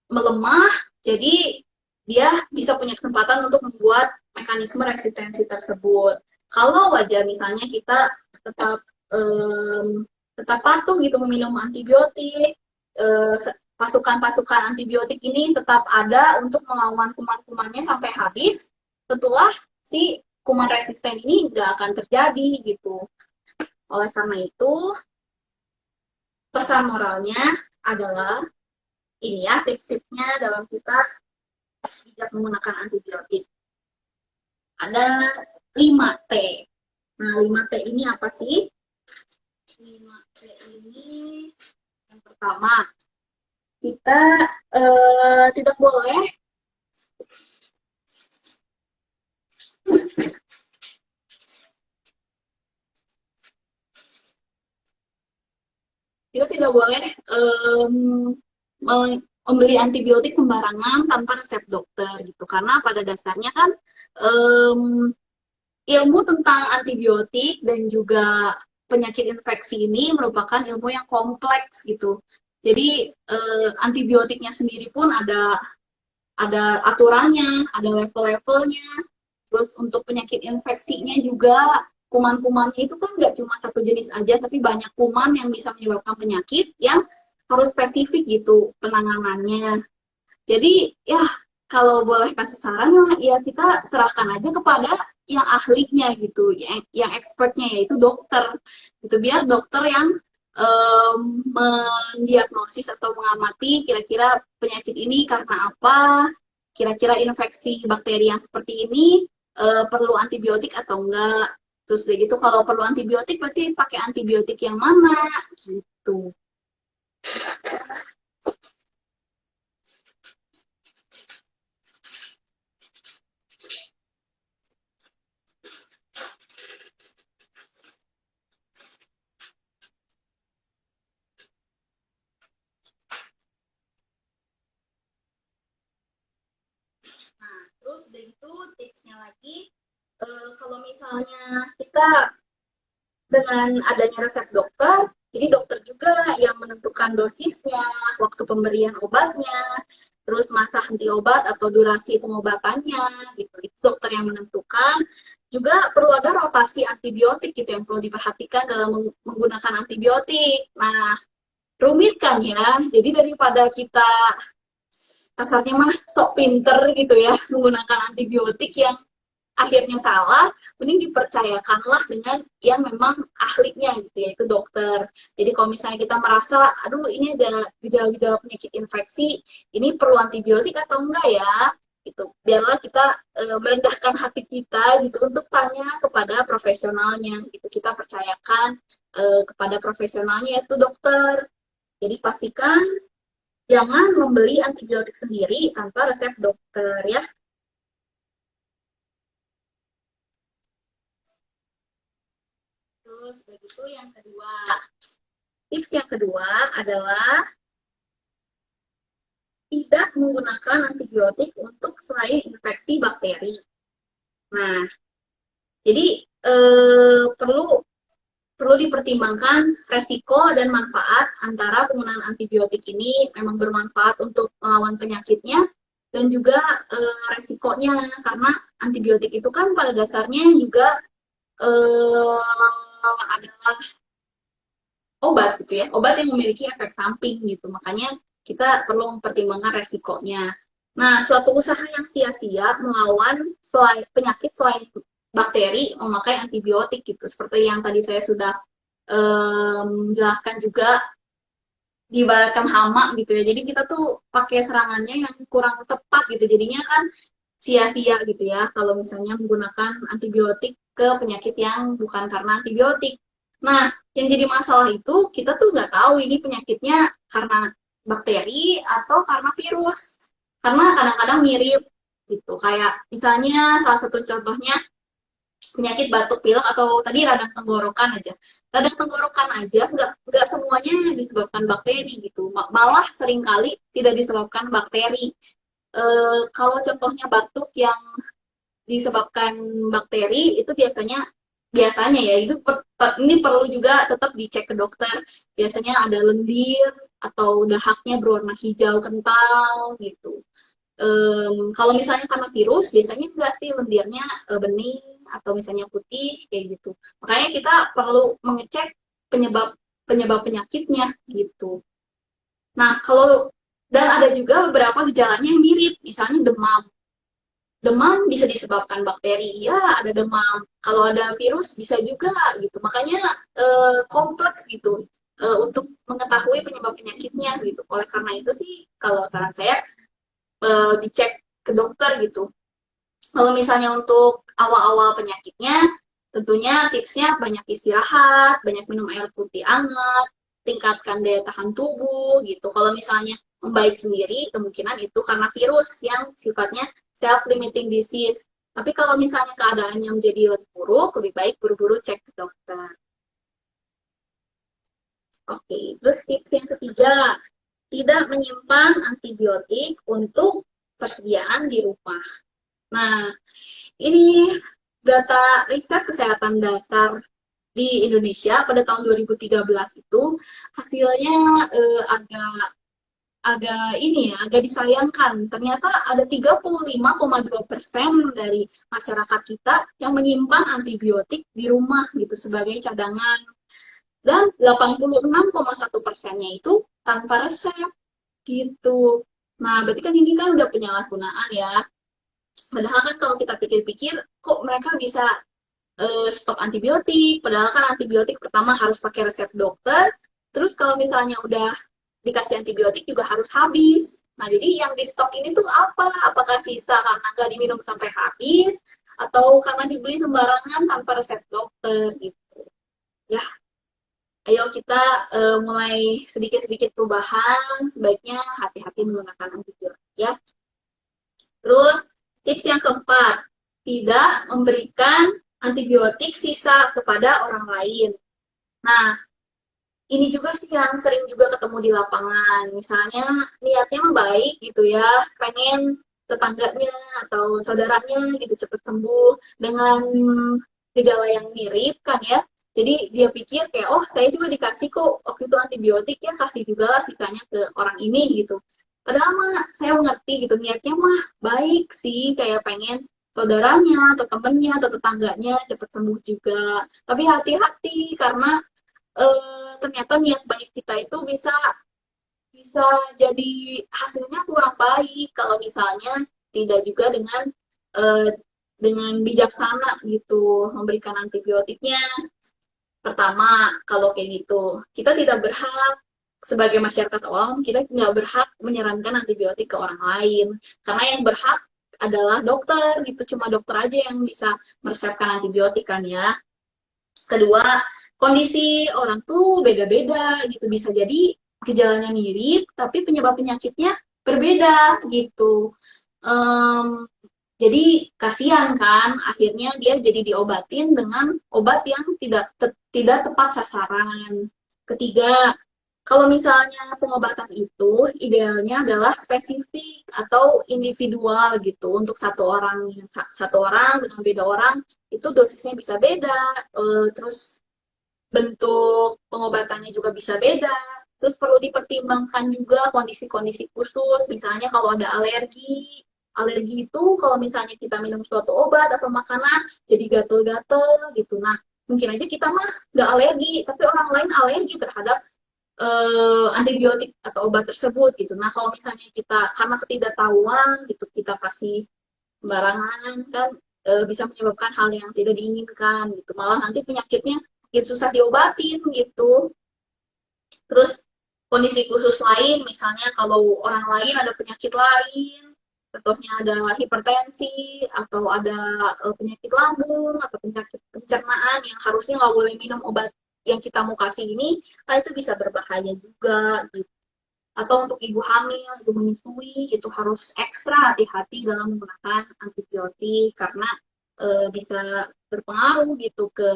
melemah, jadi dia bisa punya kesempatan untuk membuat mekanisme resistensi tersebut. Kalau aja misalnya kita tetap tetap patuh gitu meminum antibiotik, pasukan-pasukan antibiotik ini tetap ada untuk melawan kuman-kumannya sampai habis, tentulah si kuman resisten ini nggak akan terjadi gitu. Oleh karena itu, pesan moralnya adalah ini ya tips-tipsnya dalam kita bijak menggunakan antibiotik. Ada 5T. Nah, 5T ini apa sih? 5T ini yang pertama, kita tidak boleh membeli antibiotik sembarangan tanpa resep dokter gitu, karena pada dasarnya kan ilmu tentang antibiotik dan juga penyakit infeksi ini merupakan ilmu yang kompleks gitu. Jadi antibiotiknya sendiri pun ada aturannya, ada level-levelnya. Terus untuk penyakit infeksinya juga kuman-kumannya itu kan nggak cuma satu jenis aja, tapi banyak kuman yang bisa menyebabkan penyakit yang harus spesifik gitu penanganannya. Jadi ya kalau boleh kasih saran ya kita serahkan aja kepada yang ahlinya gitu, yang expertnya yaitu dokter. Gitu biar dokter yang mendiagnosis atau mengamati kira-kira penyakit ini karena apa, kira-kira infeksi bakteri yang seperti ini perlu antibiotik atau enggak. Terus dari gitu kalau perlu antibiotik berarti pakai antibiotik yang mana gitu. Nah, terus dari itu tipsnya lagi, kalau misalnya kita dengan adanya resep dokter, jadi dokter juga yang menentukan dosisnya, waktu pemberian obatnya, terus masa henti obat atau durasi pengobatannya, gitu. Itu dokter yang menentukan. Juga perlu ada rotasi antibiotik gitu yang perlu diperhatikan dalam menggunakan antibiotik. Nah, rumit kan ya. Jadi daripada kita kasarnya mah sok pinter gitu ya menggunakan antibiotik yang akhirnya salah, mending dipercayakanlah dengan yang memang ahlinya gitu, yaitu dokter. Jadi kalau misalnya kita merasa, aduh ini ada gejala-gejala penyakit infeksi, ini perlu antibiotik atau enggak ya? Gitu. Biarlah kita merendahkan hati kita gitu untuk tanya kepada profesionalnya. Gitu. Kita percayakan kepada profesionalnya yaitu dokter. Jadi pastikan jangan membeli antibiotik sendiri tanpa resep dokter ya. Terus begitu yang kedua. Tips yang kedua adalah tidak menggunakan antibiotik untuk selain infeksi bakteri. Nah, jadi perlu dipertimbangkan resiko dan manfaat antara penggunaan antibiotik ini memang bermanfaat untuk melawan penyakitnya dan juga resikonya, karena antibiotik itu kan pada dasarnya juga adalah obat gitu ya, obat yang memiliki efek samping gitu, makanya kita perlu mempertimbangkan resikonya. Nah, suatu usaha yang sia-sia melawan penyakit selain bakteri memakai antibiotik gitu. Seperti yang tadi saya sudah jelaskan juga, diibaratkan hama gitu ya. Jadi kita tuh pakai serangannya yang kurang tepat gitu. Jadinya kan sia-sia gitu ya kalau misalnya menggunakan antibiotik ke penyakit yang bukan karena antibiotik. Nah, yang jadi masalah itu kita tuh nggak tahu ini penyakitnya karena bakteri atau karena virus. Karena kadang-kadang mirip gitu. Kayak misalnya salah satu contohnya penyakit batuk pilek atau tadi radang tenggorokan aja. Radang tenggorokan aja nggak semuanya disebabkan bakteri gitu. Malah seringkali tidak disebabkan bakteri. Kalau contohnya batuk yang disebabkan bakteri itu biasanya ya itu ini perlu juga tetap dicek ke dokter. Biasanya ada lendir atau dahaknya berwarna hijau kental gitu. Kalau misalnya karena virus, biasanya enggak sih lendirnya bening atau misalnya putih kayak gitu. Makanya kita perlu mengecek penyebab penyebab penyakitnya gitu. Nah, dan ada juga beberapa gejalanya yang mirip, misalnya demam. Demam bisa disebabkan bakteri, ya ada demam. Kalau ada virus bisa juga gitu. Makanya kompleks gitu untuk mengetahui penyebab penyakitnya gitu. Oleh karena itu sih, kalau saran saya dicek ke dokter gitu. Kalau misalnya untuk awal-awal penyakitnya, tentunya tipsnya banyak istirahat, banyak minum air putih hangat, tingkatkan daya tahan tubuh gitu. Kalau misalnya membaik sendiri, kemungkinan itu karena virus yang sifatnya self-limiting disease. Tapi kalau misalnya keadaannya menjadi lebih buruk, lebih baik buru-buru cek ke dokter. Oke, terus tips yang ketiga, tidak menyimpan antibiotik untuk persediaan di rumah. Nah, ini data riset kesehatan dasar di Indonesia pada tahun 2013 itu hasilnya agak agak ini ya, agak disayangkan. Ternyata ada 35,2% dari masyarakat kita yang menyimpan antibiotik di rumah gitu sebagai cadangan. Dan 86,1%-nya itu tanpa resep gitu. Nah, berarti kan ini kan udah penyalahgunaan ya. Padahal kan kalau kita pikir-pikir, kok mereka bisa stok antibiotik, padahal kan antibiotik pertama harus pakai resep dokter, terus kalau misalnya udah dikasih antibiotik juga harus habis. Nah, jadi yang di stok ini tuh apa? Apakah sisa karena nggak diminum sampai habis, atau karena dibeli sembarangan tanpa resep dokter gitu. Ya, ayo kita mulai sedikit-sedikit perubahan, sebaiknya hati-hati menggunakan antibiotik ya. Terus, tips yang keempat, tidak memberikan antibiotik sisa kepada orang lain. Nah, ini juga sih yang sering juga ketemu di lapangan. Misalnya niatnya baik gitu ya, pengen tetangganya atau saudaranya gitu cepat sembuh dengan gejala yang mirip kan ya. Jadi dia pikir kayak, oh saya juga dikasih kok waktu itu antibiotik ya, kasih juga lah sisanya ke orang ini gitu. Padahal mah saya mengerti gitu, niatnya mah baik sih, kayak pengen saudaranya atau temennya atau tetangganya cepat sembuh juga. Tapi hati-hati karena ternyata niat baik kita itu bisa bisa jadi hasilnya kurang baik kalau misalnya tidak juga eh, dengan bijaksana gitu memberikan antibiotiknya. Pertama, kalau kayak gitu, kita tidak berhak sebagai masyarakat awam, kita nggak berhak menyarankan antibiotik ke orang lain. Karena yang berhak adalah dokter, gitu. Cuma dokter aja yang bisa meresepkan antibiotik kan ya. Kedua, kondisi orang tuh beda-beda gitu. Bisa jadi gejalanya mirip, tapi penyebab penyakitnya berbeda gitu. Um, jadi kasihan kan, akhirnya dia jadi diobatin dengan obat yang tidak tepat sasaran. Ketiga, kalau misalnya pengobatan itu idealnya adalah spesifik atau individual gitu untuk satu orang dengan beda orang itu dosisnya bisa beda, terus bentuk pengobatannya juga bisa beda. Terus perlu dipertimbangkan juga kondisi-kondisi khusus, misalnya kalau ada alergi. Alergi itu kalau misalnya kita minum suatu obat atau makanan jadi gatel-gatel gitu. Nah, mungkin aja kita mah nggak alergi, tapi orang lain alergi terhadap antibiotik atau obat tersebut gitu. Nah, kalau misalnya kita karena ketidaktahuan gitu kita kasih sembarangan kan bisa menyebabkan hal yang tidak diinginkan gitu. Malah nanti penyakitnya makin susah diobatin gitu. Terus kondisi khusus lain, misalnya kalau orang lain ada penyakit lain, contohnya ada hipertensi atau ada penyakit lambung atau penyakit pencernaan yang harusnya nggak boleh minum obat yang kita mau kasih ini, kan itu bisa berbahaya juga gitu. Atau untuk ibu hamil, ibu menyusui, itu harus ekstra hati-hati dalam menggunakan antibiotik karena bisa berpengaruh gitu ke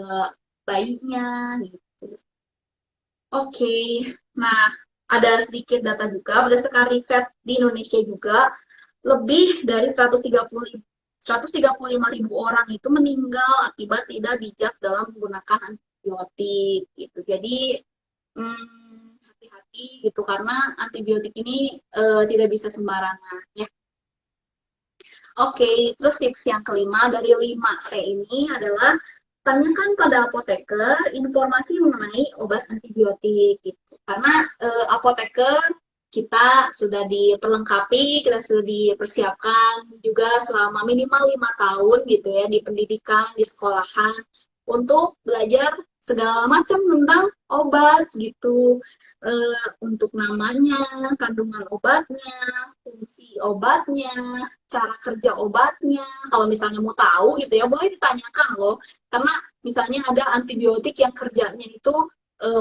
bayinya gitu. Oke, nah ada sedikit data juga berdasarkan riset di Indonesia juga lebih dari 135 ribu orang itu meninggal akibat tidak bijak dalam menggunakan antibiotik gitu. Jadi hati-hati gitu karena antibiotik ini tidak bisa sembarangan ya. Oke, terus tips yang kelima dari 5T ini adalah tanyakan pada apoteker informasi mengenai obat antibiotik gitu. Karena apoteker kita sudah diperlengkapi, kita sudah dipersiapkan juga selama minimal 5 tahun gitu ya di pendidikan, di sekolahan untuk belajar segala macam tentang obat gitu, untuk namanya, kandungan obatnya, fungsi obatnya, cara kerja obatnya. Kalau misalnya mau tahu gitu ya, boleh ditanyakan loh. Karena misalnya ada antibiotik yang kerjanya itu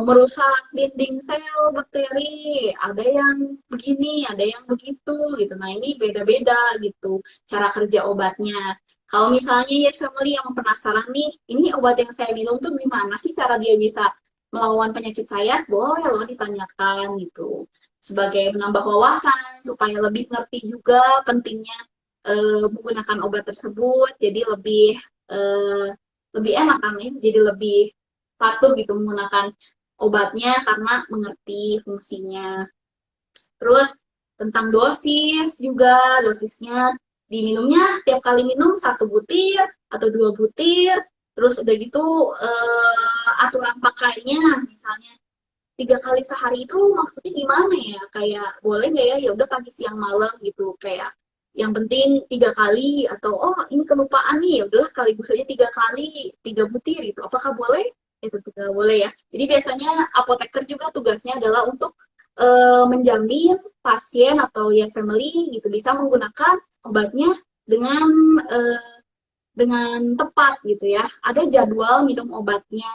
merusak dinding sel bakteri, ada yang begini, ada yang begitu gitu. Nah ini beda-beda gitu cara kerja obatnya. Kalau misalnya ya family yang penasaran nih, ini obat yang saya minum tuh gimana sih cara dia bisa melawan penyakit saya? Boleh loh ditanyakan gitu. Sebagai menambah wawasan supaya lebih ngerti juga pentingnya menggunakan obat tersebut, jadi eh, lebih enak kan ya, jadi lebih patuh gitu menggunakan obatnya karena mengerti fungsinya. Terus tentang dosis juga, dosisnya diminumnya tiap kali minum 1 butir atau 2 butir. Terus udah gitu aturan pakainya, misalnya 3 kali sehari itu maksudnya gimana ya? Kayak boleh nggak ya? Ya udah pagi siang malam gitu. Kayak yang penting 3 kali atau oh ini kelupaan nih ya udahlah sekaligus aja 3 kali 3 butir gitu. Apakah boleh? Itu tidak boleh ya. Jadi biasanya apoteker juga tugasnya adalah untuk menjamin pasien atau ya family gitu bisa menggunakan obatnya dengan eh, dengan tepat gitu ya. Ada jadwal minum obatnya.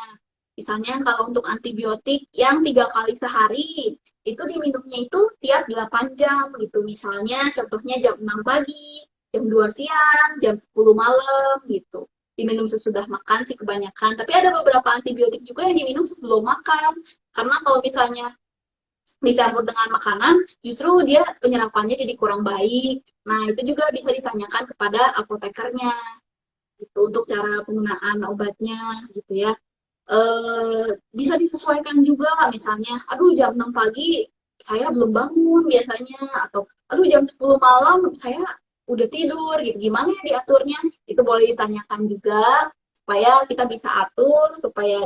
Misalnya kalau untuk antibiotik yang 3 kali sehari, itu diminumnya itu tiap 8 jam gitu. Misalnya contohnya jam 6 pagi, jam 2 siang, jam 10 malam gitu. Diminum sesudah makan sih kebanyakan. Tapi ada beberapa antibiotik juga yang diminum sebelum makan. Karena kalau misalnya dicampur dengan makanan, justru dia penyerapannya jadi kurang baik. Nah, itu juga bisa ditanyakan kepada apotekernya gitu untuk cara penggunaan obatnya gitu ya. Bisa disesuaikan juga misalnya aduh jam 6 pagi saya belum bangun biasanya atau aduh jam 10 malam saya udah tidur gitu gimana ya diaturnya itu boleh ditanyakan juga supaya kita bisa atur supaya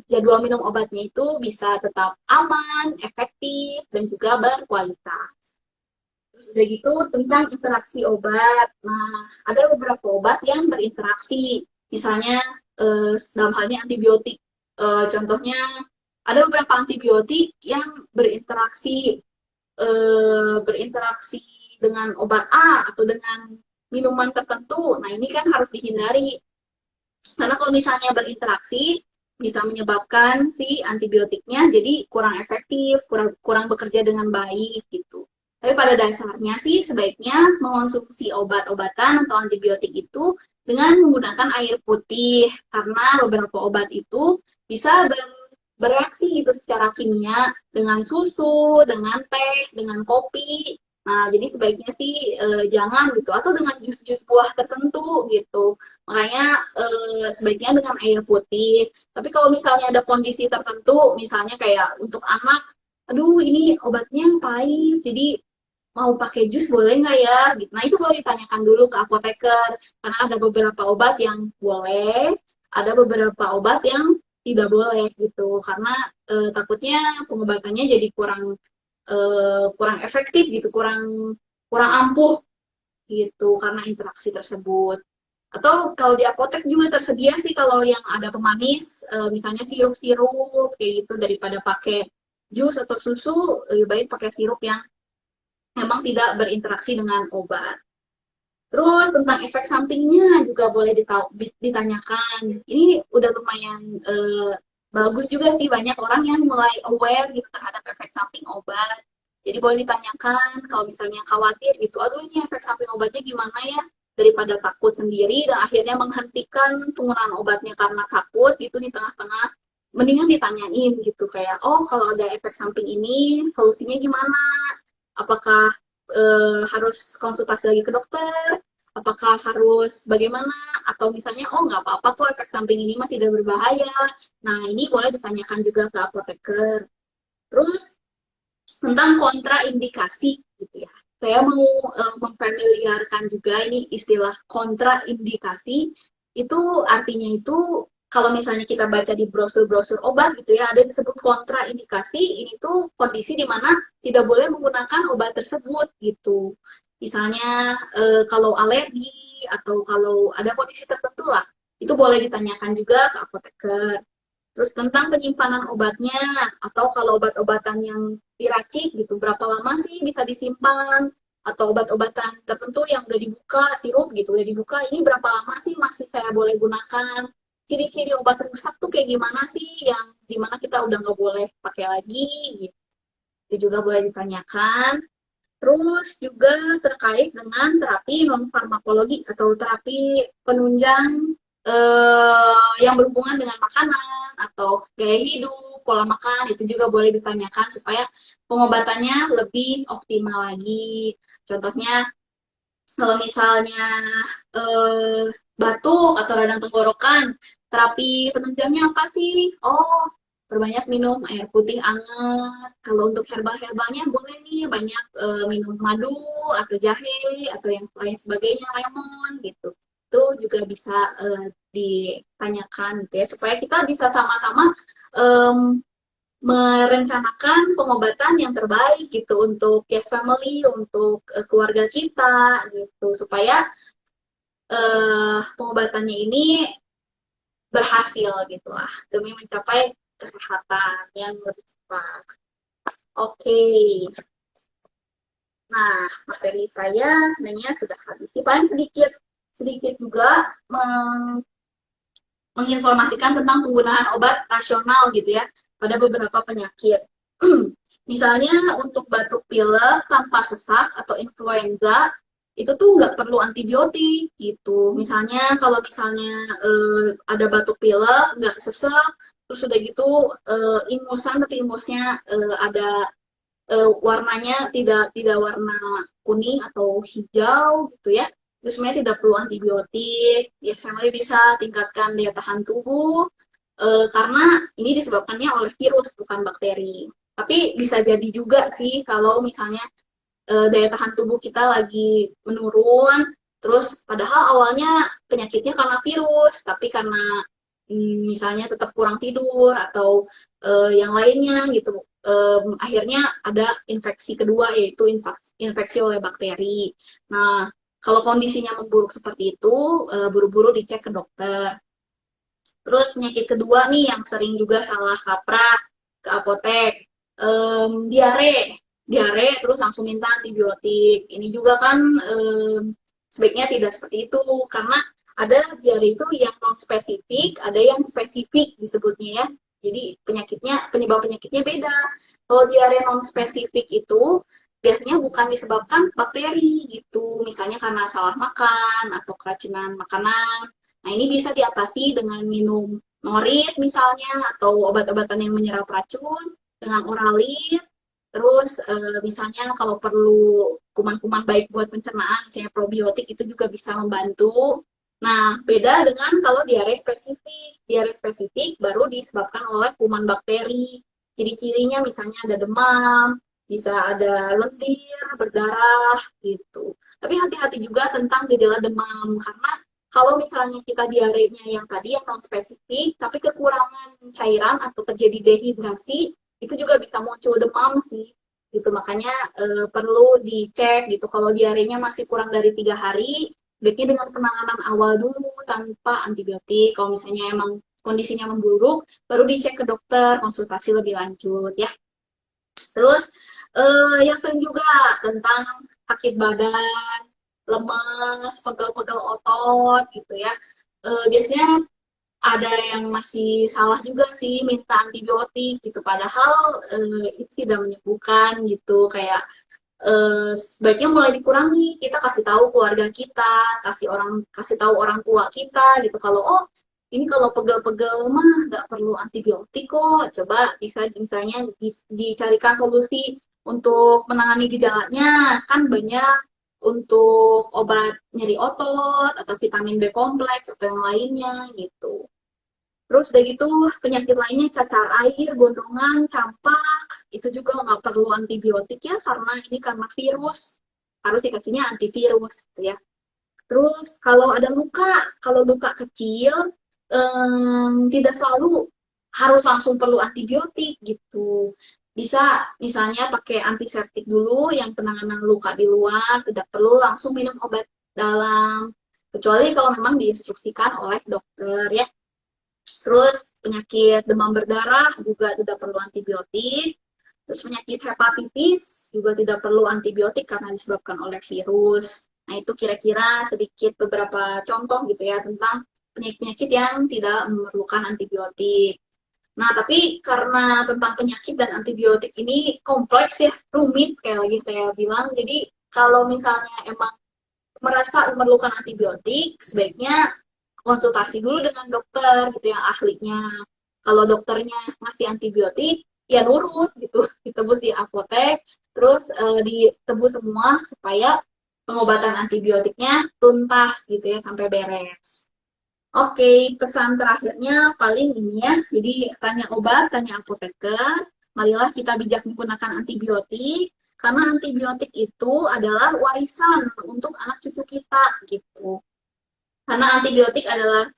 jadwal minum obatnya itu bisa tetap aman, efektif dan juga berkualitas. Terus udah gitu tentang interaksi obat. Nah, ada beberapa obat yang berinteraksi. Misalnya dalam halnya antibiotik. Contohnya ada beberapa antibiotik yang berinteraksi dengan obat A atau dengan minuman tertentu. Nah, ini kan harus dihindari. Karena kalau misalnya berinteraksi bisa menyebabkan si antibiotiknya jadi kurang efektif, kurang bekerja dengan baik gitu. Tapi pada dasarnya sih sebaiknya mengonsumsi obat-obatan atau antibiotik itu dengan menggunakan air putih karena beberapa obat itu bisa bereaksi gitu secara kimia dengan susu, dengan teh, dengan kopi. Nah, jadi sebaiknya sih jangan gitu atau dengan jus-jus buah tertentu gitu. Makanya sebaiknya dengan air putih. Tapi kalau misalnya ada kondisi tertentu, misalnya kayak untuk anak, aduh ini obatnya pahit, jadi mau pakai jus boleh nggak ya? Gitu. Nah itu boleh ditanyakan dulu ke apoteker karena ada beberapa obat yang boleh, ada beberapa obat yang tidak boleh gitu karena takutnya pengobatannya jadi kurang efektif gitu, kurang kurang ampuh gitu karena interaksi tersebut. Atau kalau di apotek juga tersedia sih kalau yang ada pemanis, misalnya sirup-sirup kayak gitu daripada pakai jus atau susu, lebih baik pakai sirup yang memang tidak berinteraksi dengan obat. Terus tentang efek sampingnya juga boleh ditanyakan. Ini udah lumayan bagus juga sih, banyak orang yang mulai aware gitu terhadap efek samping obat. Jadi boleh ditanyakan kalau misalnya khawatir gitu, aduh ini efek samping obatnya gimana ya? Daripada takut sendiri dan akhirnya menghentikan penggunaan obatnya karena takut gitu di tengah-tengah, mendingan ditanyain gitu kayak, oh kalau ada efek samping ini solusinya gimana? Apakah harus konsultasi lagi ke dokter? Apakah harus bagaimana? Atau misalnya, oh nggak apa-apa kok efek samping ini mah tidak berbahaya. Nah, ini boleh ditanyakan juga ke apoteker. Terus, tentang kontraindikasi gitu ya. Saya mau memfamiliarkan juga ini istilah kontraindikasi. Itu artinya itu kalau misalnya kita baca di brosur-brosur obat gitu ya, ada disebut kontraindikasi, ini tuh kondisi di mana tidak boleh menggunakan obat tersebut gitu. Misalnya kalau alergi atau kalau ada kondisi tertentu lah, itu boleh ditanyakan juga ke apoteker. Terus tentang penyimpanan obatnya, atau kalau obat-obatan yang diracik gitu, berapa lama sih bisa disimpan? Atau obat-obatan tertentu yang udah dibuka, sirup gitu, udah dibuka, ini berapa lama sih masih saya boleh gunakan? Ciri-ciri obat rusak tuh kayak gimana sih yang dimana kita udah nggak boleh pakai lagi gitu. Itu juga boleh ditanyakan. Terus juga terkait dengan terapi non-farmakologi atau terapi penunjang yang berhubungan dengan makanan atau gaya hidup, pola makan, itu juga boleh ditanyakan supaya pengobatannya lebih optimal lagi. Contohnya, kalau misalnya batuk atau radang tenggorokan, terapi penunjangnya apa sih? Oh, perbanyak minum air putih hangat. Kalau untuk herbal-herbalnya boleh nih banyak minum madu atau jahe atau yang lain sebagainya, lemon gitu. Itu juga bisa ditanyakan gitu ya supaya kita bisa sama-sama um, merencanakan pengobatan yang terbaik gitu untuk case family, untuk keluarga kita gitu supaya pengobatannya ini berhasil gitu lah demi mencapai kesehatan yang lebih cepat. Oke, nah materi saya sebenarnya sudah habis. Paling sedikit sedikit juga menginformasikan tentang penggunaan obat rasional gitu ya pada beberapa penyakit. Misalnya untuk batuk pilek tanpa sesak atau influenza itu tuh nggak perlu antibiotik gitu. Misalnya kalau misalnya ada batuk pilek nggak sesek, terus udah gitu ingusan tapi ingusnya ada warnanya tidak warna kuning atau hijau gitu ya. Terus sebenarnya tidak perlu antibiotik, ya sebenarnya bisa tingkatkan daya tahan tubuh karena ini disebabkannya oleh virus bukan bakteri. Tapi bisa jadi juga sih kalau misalnya daya tahan tubuh kita lagi menurun, terus padahal awalnya penyakitnya karena virus, tapi karena misalnya tetap kurang tidur atau yang lainnya gitu, akhirnya ada infeksi kedua yaitu infeksi oleh bakteri. Nah, kalau kondisinya memburuk seperti itu, buru-buru dicek ke dokter. Terus penyakit kedua nih yang sering juga salah kaprah ke apotek, diare, diare terus langsung minta antibiotik. Ini juga kan sebaiknya tidak seperti itu karena ada diare itu yang non spesifik, ada yang spesifik disebutnya ya. Jadi penyebab penyakitnya beda. Kalau diare non spesifik itu biasanya bukan disebabkan bakteri gitu, misalnya karena salah makan atau keracunan makanan. Nah, ini bisa diatasi dengan minum norit misalnya atau obat-obatan yang menyerap racun dengan oralit. Terus misalnya kalau perlu kuman-kuman baik buat pencernaan, misalnya probiotik itu juga bisa membantu. Nah, beda dengan kalau diare spesifik. Diare spesifik baru disebabkan oleh kuman bakteri. Ciri-cirinya misalnya ada demam, bisa ada lendir, berdarah gitu. Tapi hati-hati juga tentang gejala demam karena kalau misalnya kita diarenya yang tadi yang non spesifik, tapi kekurangan cairan atau terjadi dehidrasi, itu juga bisa muncul demam sih. Gitu makanya perlu dicek gitu. Kalau diarenya masih kurang dari 3 hari, sebaiknya dengan penanganan awal dulu tanpa antibiotik. Kalau misalnya emang kondisinya memburuk, baru dicek ke dokter, konsultasi lebih lanjut ya. Terus yang sering juga tentang sakit badan, lemes, pegel-pegel otot gitu ya. Biasanya ada yang masih salah juga sih minta antibiotik gitu, padahal itu tidak menyembuhkan gitu. Kayak sebaiknya mulai dikurangi. Kita kasih tahu keluarga kita, kasih tahu orang tua kita gitu, kalau oh ini kalau pegel-pegel mah nggak perlu antibiotik kok. Coba bisa misalnya dicarikan solusi untuk menangani gejalanya. Kan banyak untuk obat nyeri otot atau vitamin B kompleks atau yang lainnya gitu. Terus udah gitu penyakit lainnya cacar air, gondongan, campak, itu juga nggak perlu antibiotik ya karena virus. Harus dikasihnya antivirus gitu ya. Terus kalau luka kecil tidak selalu harus langsung perlu antibiotik gitu. Bisa misalnya pakai antiseptik dulu yang penanganan luka di luar, tidak perlu langsung minum obat dalam. Kecuali kalau memang diinstruksikan oleh dokter ya. Terus penyakit demam berdarah juga tidak perlu antibiotik. Terus penyakit hepatitis juga tidak perlu antibiotik karena disebabkan oleh virus. Nah, itu kira-kira sedikit beberapa contoh gitu ya tentang penyakit-penyakit yang tidak memerlukan antibiotik. Nah, tapi karena tentang penyakit dan antibiotik ini kompleks ya, rumit sekali lagi saya bilang. Jadi kalau misalnya emang merasa memerlukan antibiotik, sebaiknya konsultasi dulu dengan dokter gitu yang ahlinya. Kalau dokternya ngasih antibiotik, ya nurut gitu, ditebus di apotek, terus ditebus semua supaya pengobatan antibiotiknya tuntas gitu ya sampai beres. Oke, pesan terakhirnya paling ini ya. Jadi tanya obat, tanya apoteker. Marilah kita bijak menggunakan antibiotik karena antibiotik itu adalah warisan untuk anak cucu kita gitu. Karena antibiotik adalah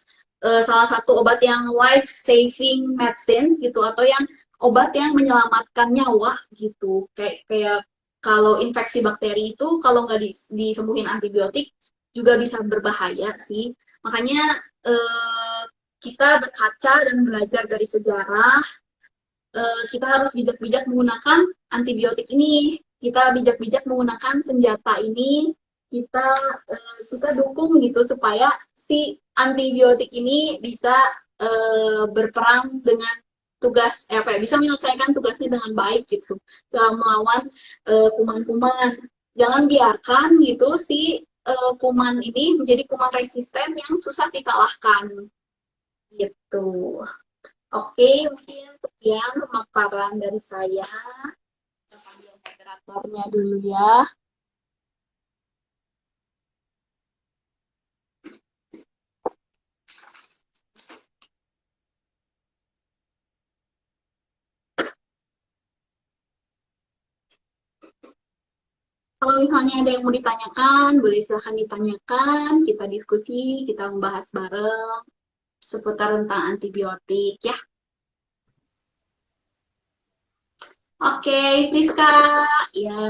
salah satu obat yang life saving medicine gitu, atau yang obat yang menyelamatkan nyawa gitu. Kayak kalau infeksi bakteri itu kalau nggak disembuhin antibiotik juga bisa berbahaya sih. Makanya eh, kita berkaca dan belajar dari sejarah, kita harus bijak-bijak menggunakan antibiotik ini. Kita bijak-bijak menggunakan senjata ini. Kita kita dukung gitu supaya si antibiotik ini bisa berperang dengan bisa menyelesaikan tugasnya dengan baik gitu dalam melawan kuman-kuman. Jangan biarkan gitu si kuman ini menjadi kuman resisten yang susah dikalahkan gitu. Oke, mungkin sekian pemaparan dari saya. Kita panggil moderatornya dulu ya. Kalau misalnya ada yang mau ditanyakan, boleh silahkan ditanyakan. Kita diskusi, kita membahas bareng seputar tentang antibiotik ya. Oke, Friska. Ya.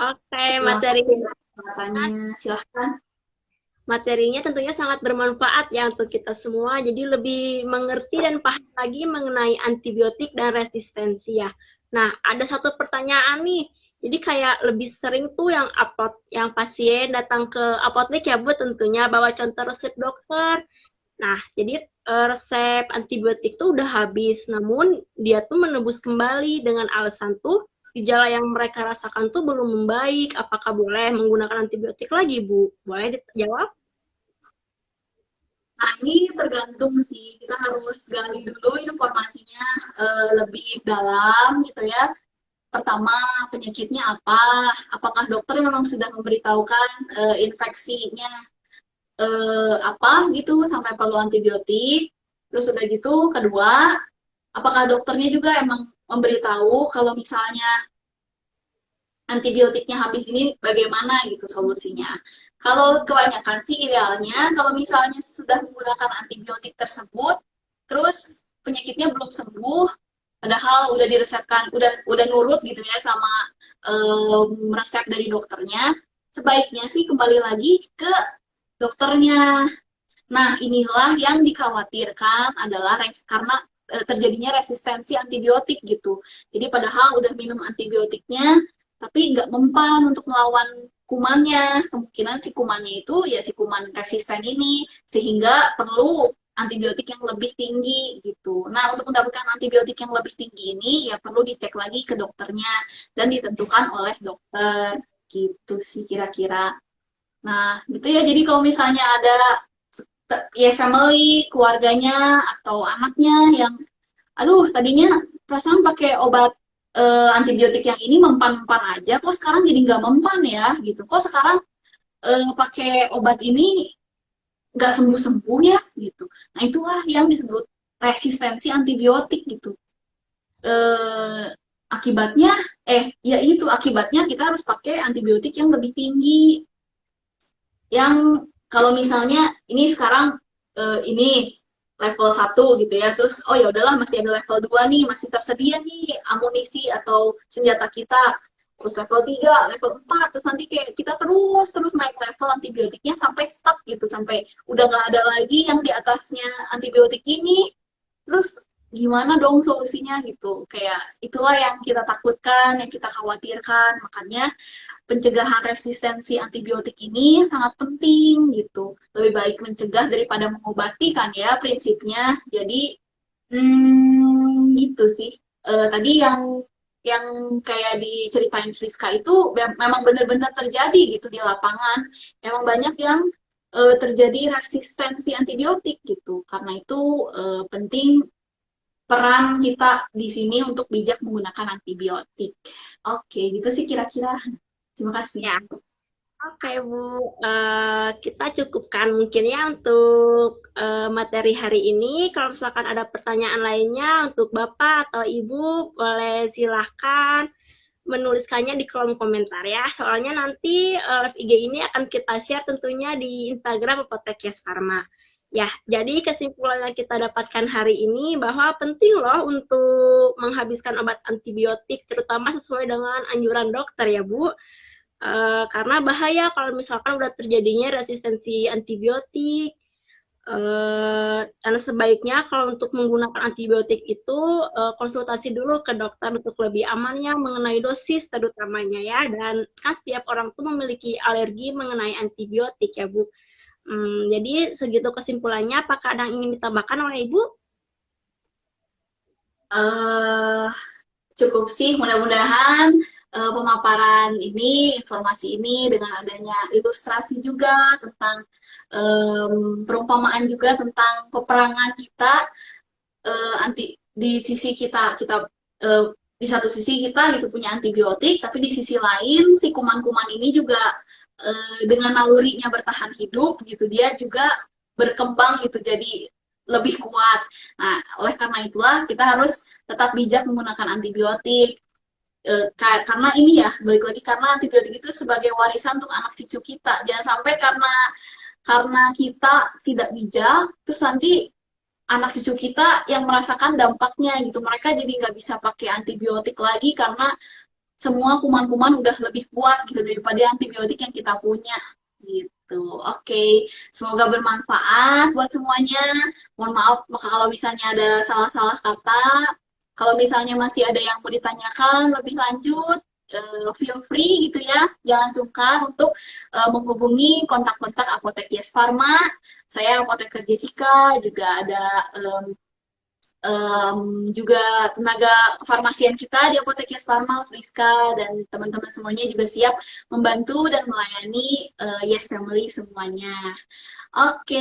Oke, materi
Katanya silahkan.
materinya tentunya sangat bermanfaat ya untuk kita semua. Jadi lebih mengerti dan paham lagi mengenai antibiotik dan resistensi ya. Nah, ada satu pertanyaan nih. Jadi kayak lebih sering tuh yang pasien datang ke apotek ya Bu, tentunya bawa contoh resep dokter. Nah, jadi resep antibiotik tuh udah habis, namun dia tuh menebus kembali dengan alasan tuh gejala yang mereka rasakan tuh belum membaik. Apakah boleh menggunakan antibiotik lagi, Bu? Boleh dijawab?
Nah, ini tergantung sih. Kita harus gali dulu informasinya lebih dalam gitu ya. Pertama, penyakitnya apa? Apakah dokter memang sudah memberitahukan infeksinya apa gitu sampai perlu antibiotik? Terus udah gitu, kedua, apakah dokternya juga emang memberitahu kalau misalnya antibiotiknya habis ini bagaimana gitu solusinya? Kalau kebanyakan sih idealnya kalau misalnya sudah menggunakan antibiotik tersebut, terus penyakitnya belum sembuh, padahal udah diresepkan, udah nurut gitu ya sama resep dari dokternya, sebaiknya sih kembali lagi ke dokternya. Nah, inilah yang dikhawatirkan adalah karena terjadinya resistensi antibiotik gitu. Jadi padahal udah minum antibiotiknya, tapi nggak mempan untuk melawan kumannya. Kemungkinan si kumannya itu ya si kuman resisten ini, sehingga perlu antibiotik yang lebih tinggi gitu. Nah, untuk mendapatkan antibiotik yang lebih tinggi ini ya perlu dicek lagi ke dokternya dan ditentukan oleh dokter gitu sih kira-kira. Nah, gitu ya. Jadi kalau misalnya ada yes family, keluarganya atau anaknya yang aduh tadinya perasaan pakai obat antibiotik yang ini mempan-mempan aja, kok sekarang jadi nggak mempan ya gitu. Kok sekarang pakai obat ini nggak sembuh-sembuh ya gitu. Nah itulah yang disebut resistensi antibiotik gitu. Eh, akibatnya, ya itu akibatnya kita harus pakai antibiotik yang lebih tinggi. Yang kalau misalnya ini sekarang ini level 1 gitu ya, terus oh ya udahlah masih ada level 2 nih, masih tersedia nih amunisi atau senjata kita. Terus level 3 level 4 terus nanti kayak kita terus terus naik level antibiotiknya sampai stuck gitu, sampai udah nggak ada lagi yang di atasnya antibiotik ini. Terus gimana dong solusinya gitu? Kayak itulah yang kita takutkan, yang kita khawatirkan. Makanya pencegahan resistensi antibiotik ini sangat penting gitu. Lebih baik mencegah daripada mengobati kan ya prinsipnya. Jadi gitu sih. Tadi yang kayak diceritain Friska itu memang benar-benar terjadi gitu di lapangan. Memang banyak yang terjadi resistensi antibiotik gitu. Karena itu penting peran kita di sini untuk bijak menggunakan antibiotik. Oke, gitu sih kira-kira. Terima kasih.
Ya, oke Bu, kita cukupkan mungkin ya untuk materi hari ini. Kalau misalkan ada pertanyaan lainnya untuk Bapak atau Ibu, boleh silahkan menuliskannya di kolom komentar ya. Soalnya nanti live IG ini akan kita share tentunya di Instagram Apotekes Pharma. Ya, jadi kesimpulan yang kita dapatkan hari ini bahwa penting loh untuk menghabiskan obat antibiotik terutama sesuai dengan anjuran dokter ya Bu. Karena bahaya kalau misalkan udah terjadinya resistensi antibiotik. Dan sebaiknya kalau untuk menggunakan antibiotik itu konsultasi dulu ke dokter untuk lebih amannya mengenai dosis terutamanya ya. Dan kan setiap orang tuh memiliki alergi mengenai antibiotik ya Bu. Jadi segitu kesimpulannya. Apakah ada yang ingin ditambahkan oleh Ibu?
eh Cukup sih, mudah-mudahan pemaparan ini, informasi ini dengan adanya ilustrasi juga tentang perumpamaan juga tentang peperangan kita anti di sisi kita eh, di satu sisi kita gitu punya antibiotik, tapi di sisi lain si kuman-kuman ini juga dengan nalurinya bertahan hidup gitu, dia juga berkembang gitu jadi lebih kuat. Nah, oleh karena itulah kita harus tetap bijak menggunakan antibiotik. Karena ini ya, balik lagi karena antibiotik itu sebagai warisan untuk anak cucu kita. Jangan sampai karena kita tidak bijak, terus nanti anak cucu kita yang merasakan dampaknya gitu. Mereka jadi nggak bisa pakai antibiotik lagi karena semua kuman-kuman udah lebih kuat gitu daripada antibiotik yang kita punya gitu. Oke, semoga bermanfaat buat semuanya. Mohon maaf kalau misalnya ada salah-salah kata. Kalau misalnya masih ada yang mau ditanyakan lebih lanjut, feel free gitu ya. Jangan sungkan untuk menghubungi kontak-kontak Apotek Yes Pharma. Saya Apoteker Jessica, juga ada juga tenaga kefarmasian kita di Apotek Yes Pharma, Friska, dan teman-teman semuanya juga siap membantu dan melayani Yes Family semuanya. Oke,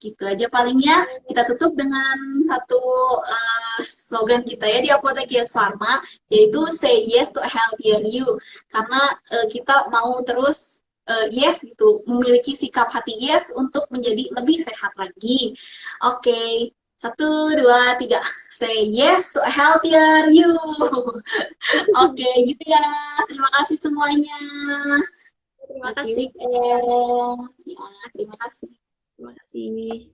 gitu aja palingnya. Kita tutup dengan satu slogan kita ya di Apotek Yes Pharma, yaitu Say Yes to a Healthier You. Karena kita mau terus yes gitu, memiliki sikap hati yes untuk menjadi lebih sehat lagi. Oke, satu, dua, tiga. Say yes to a healthier you. Oke, gitu ya. Terima kasih semuanya.
Terima
Happy
kasih.
weekend. Ya, terima kasih.
Terima kasih.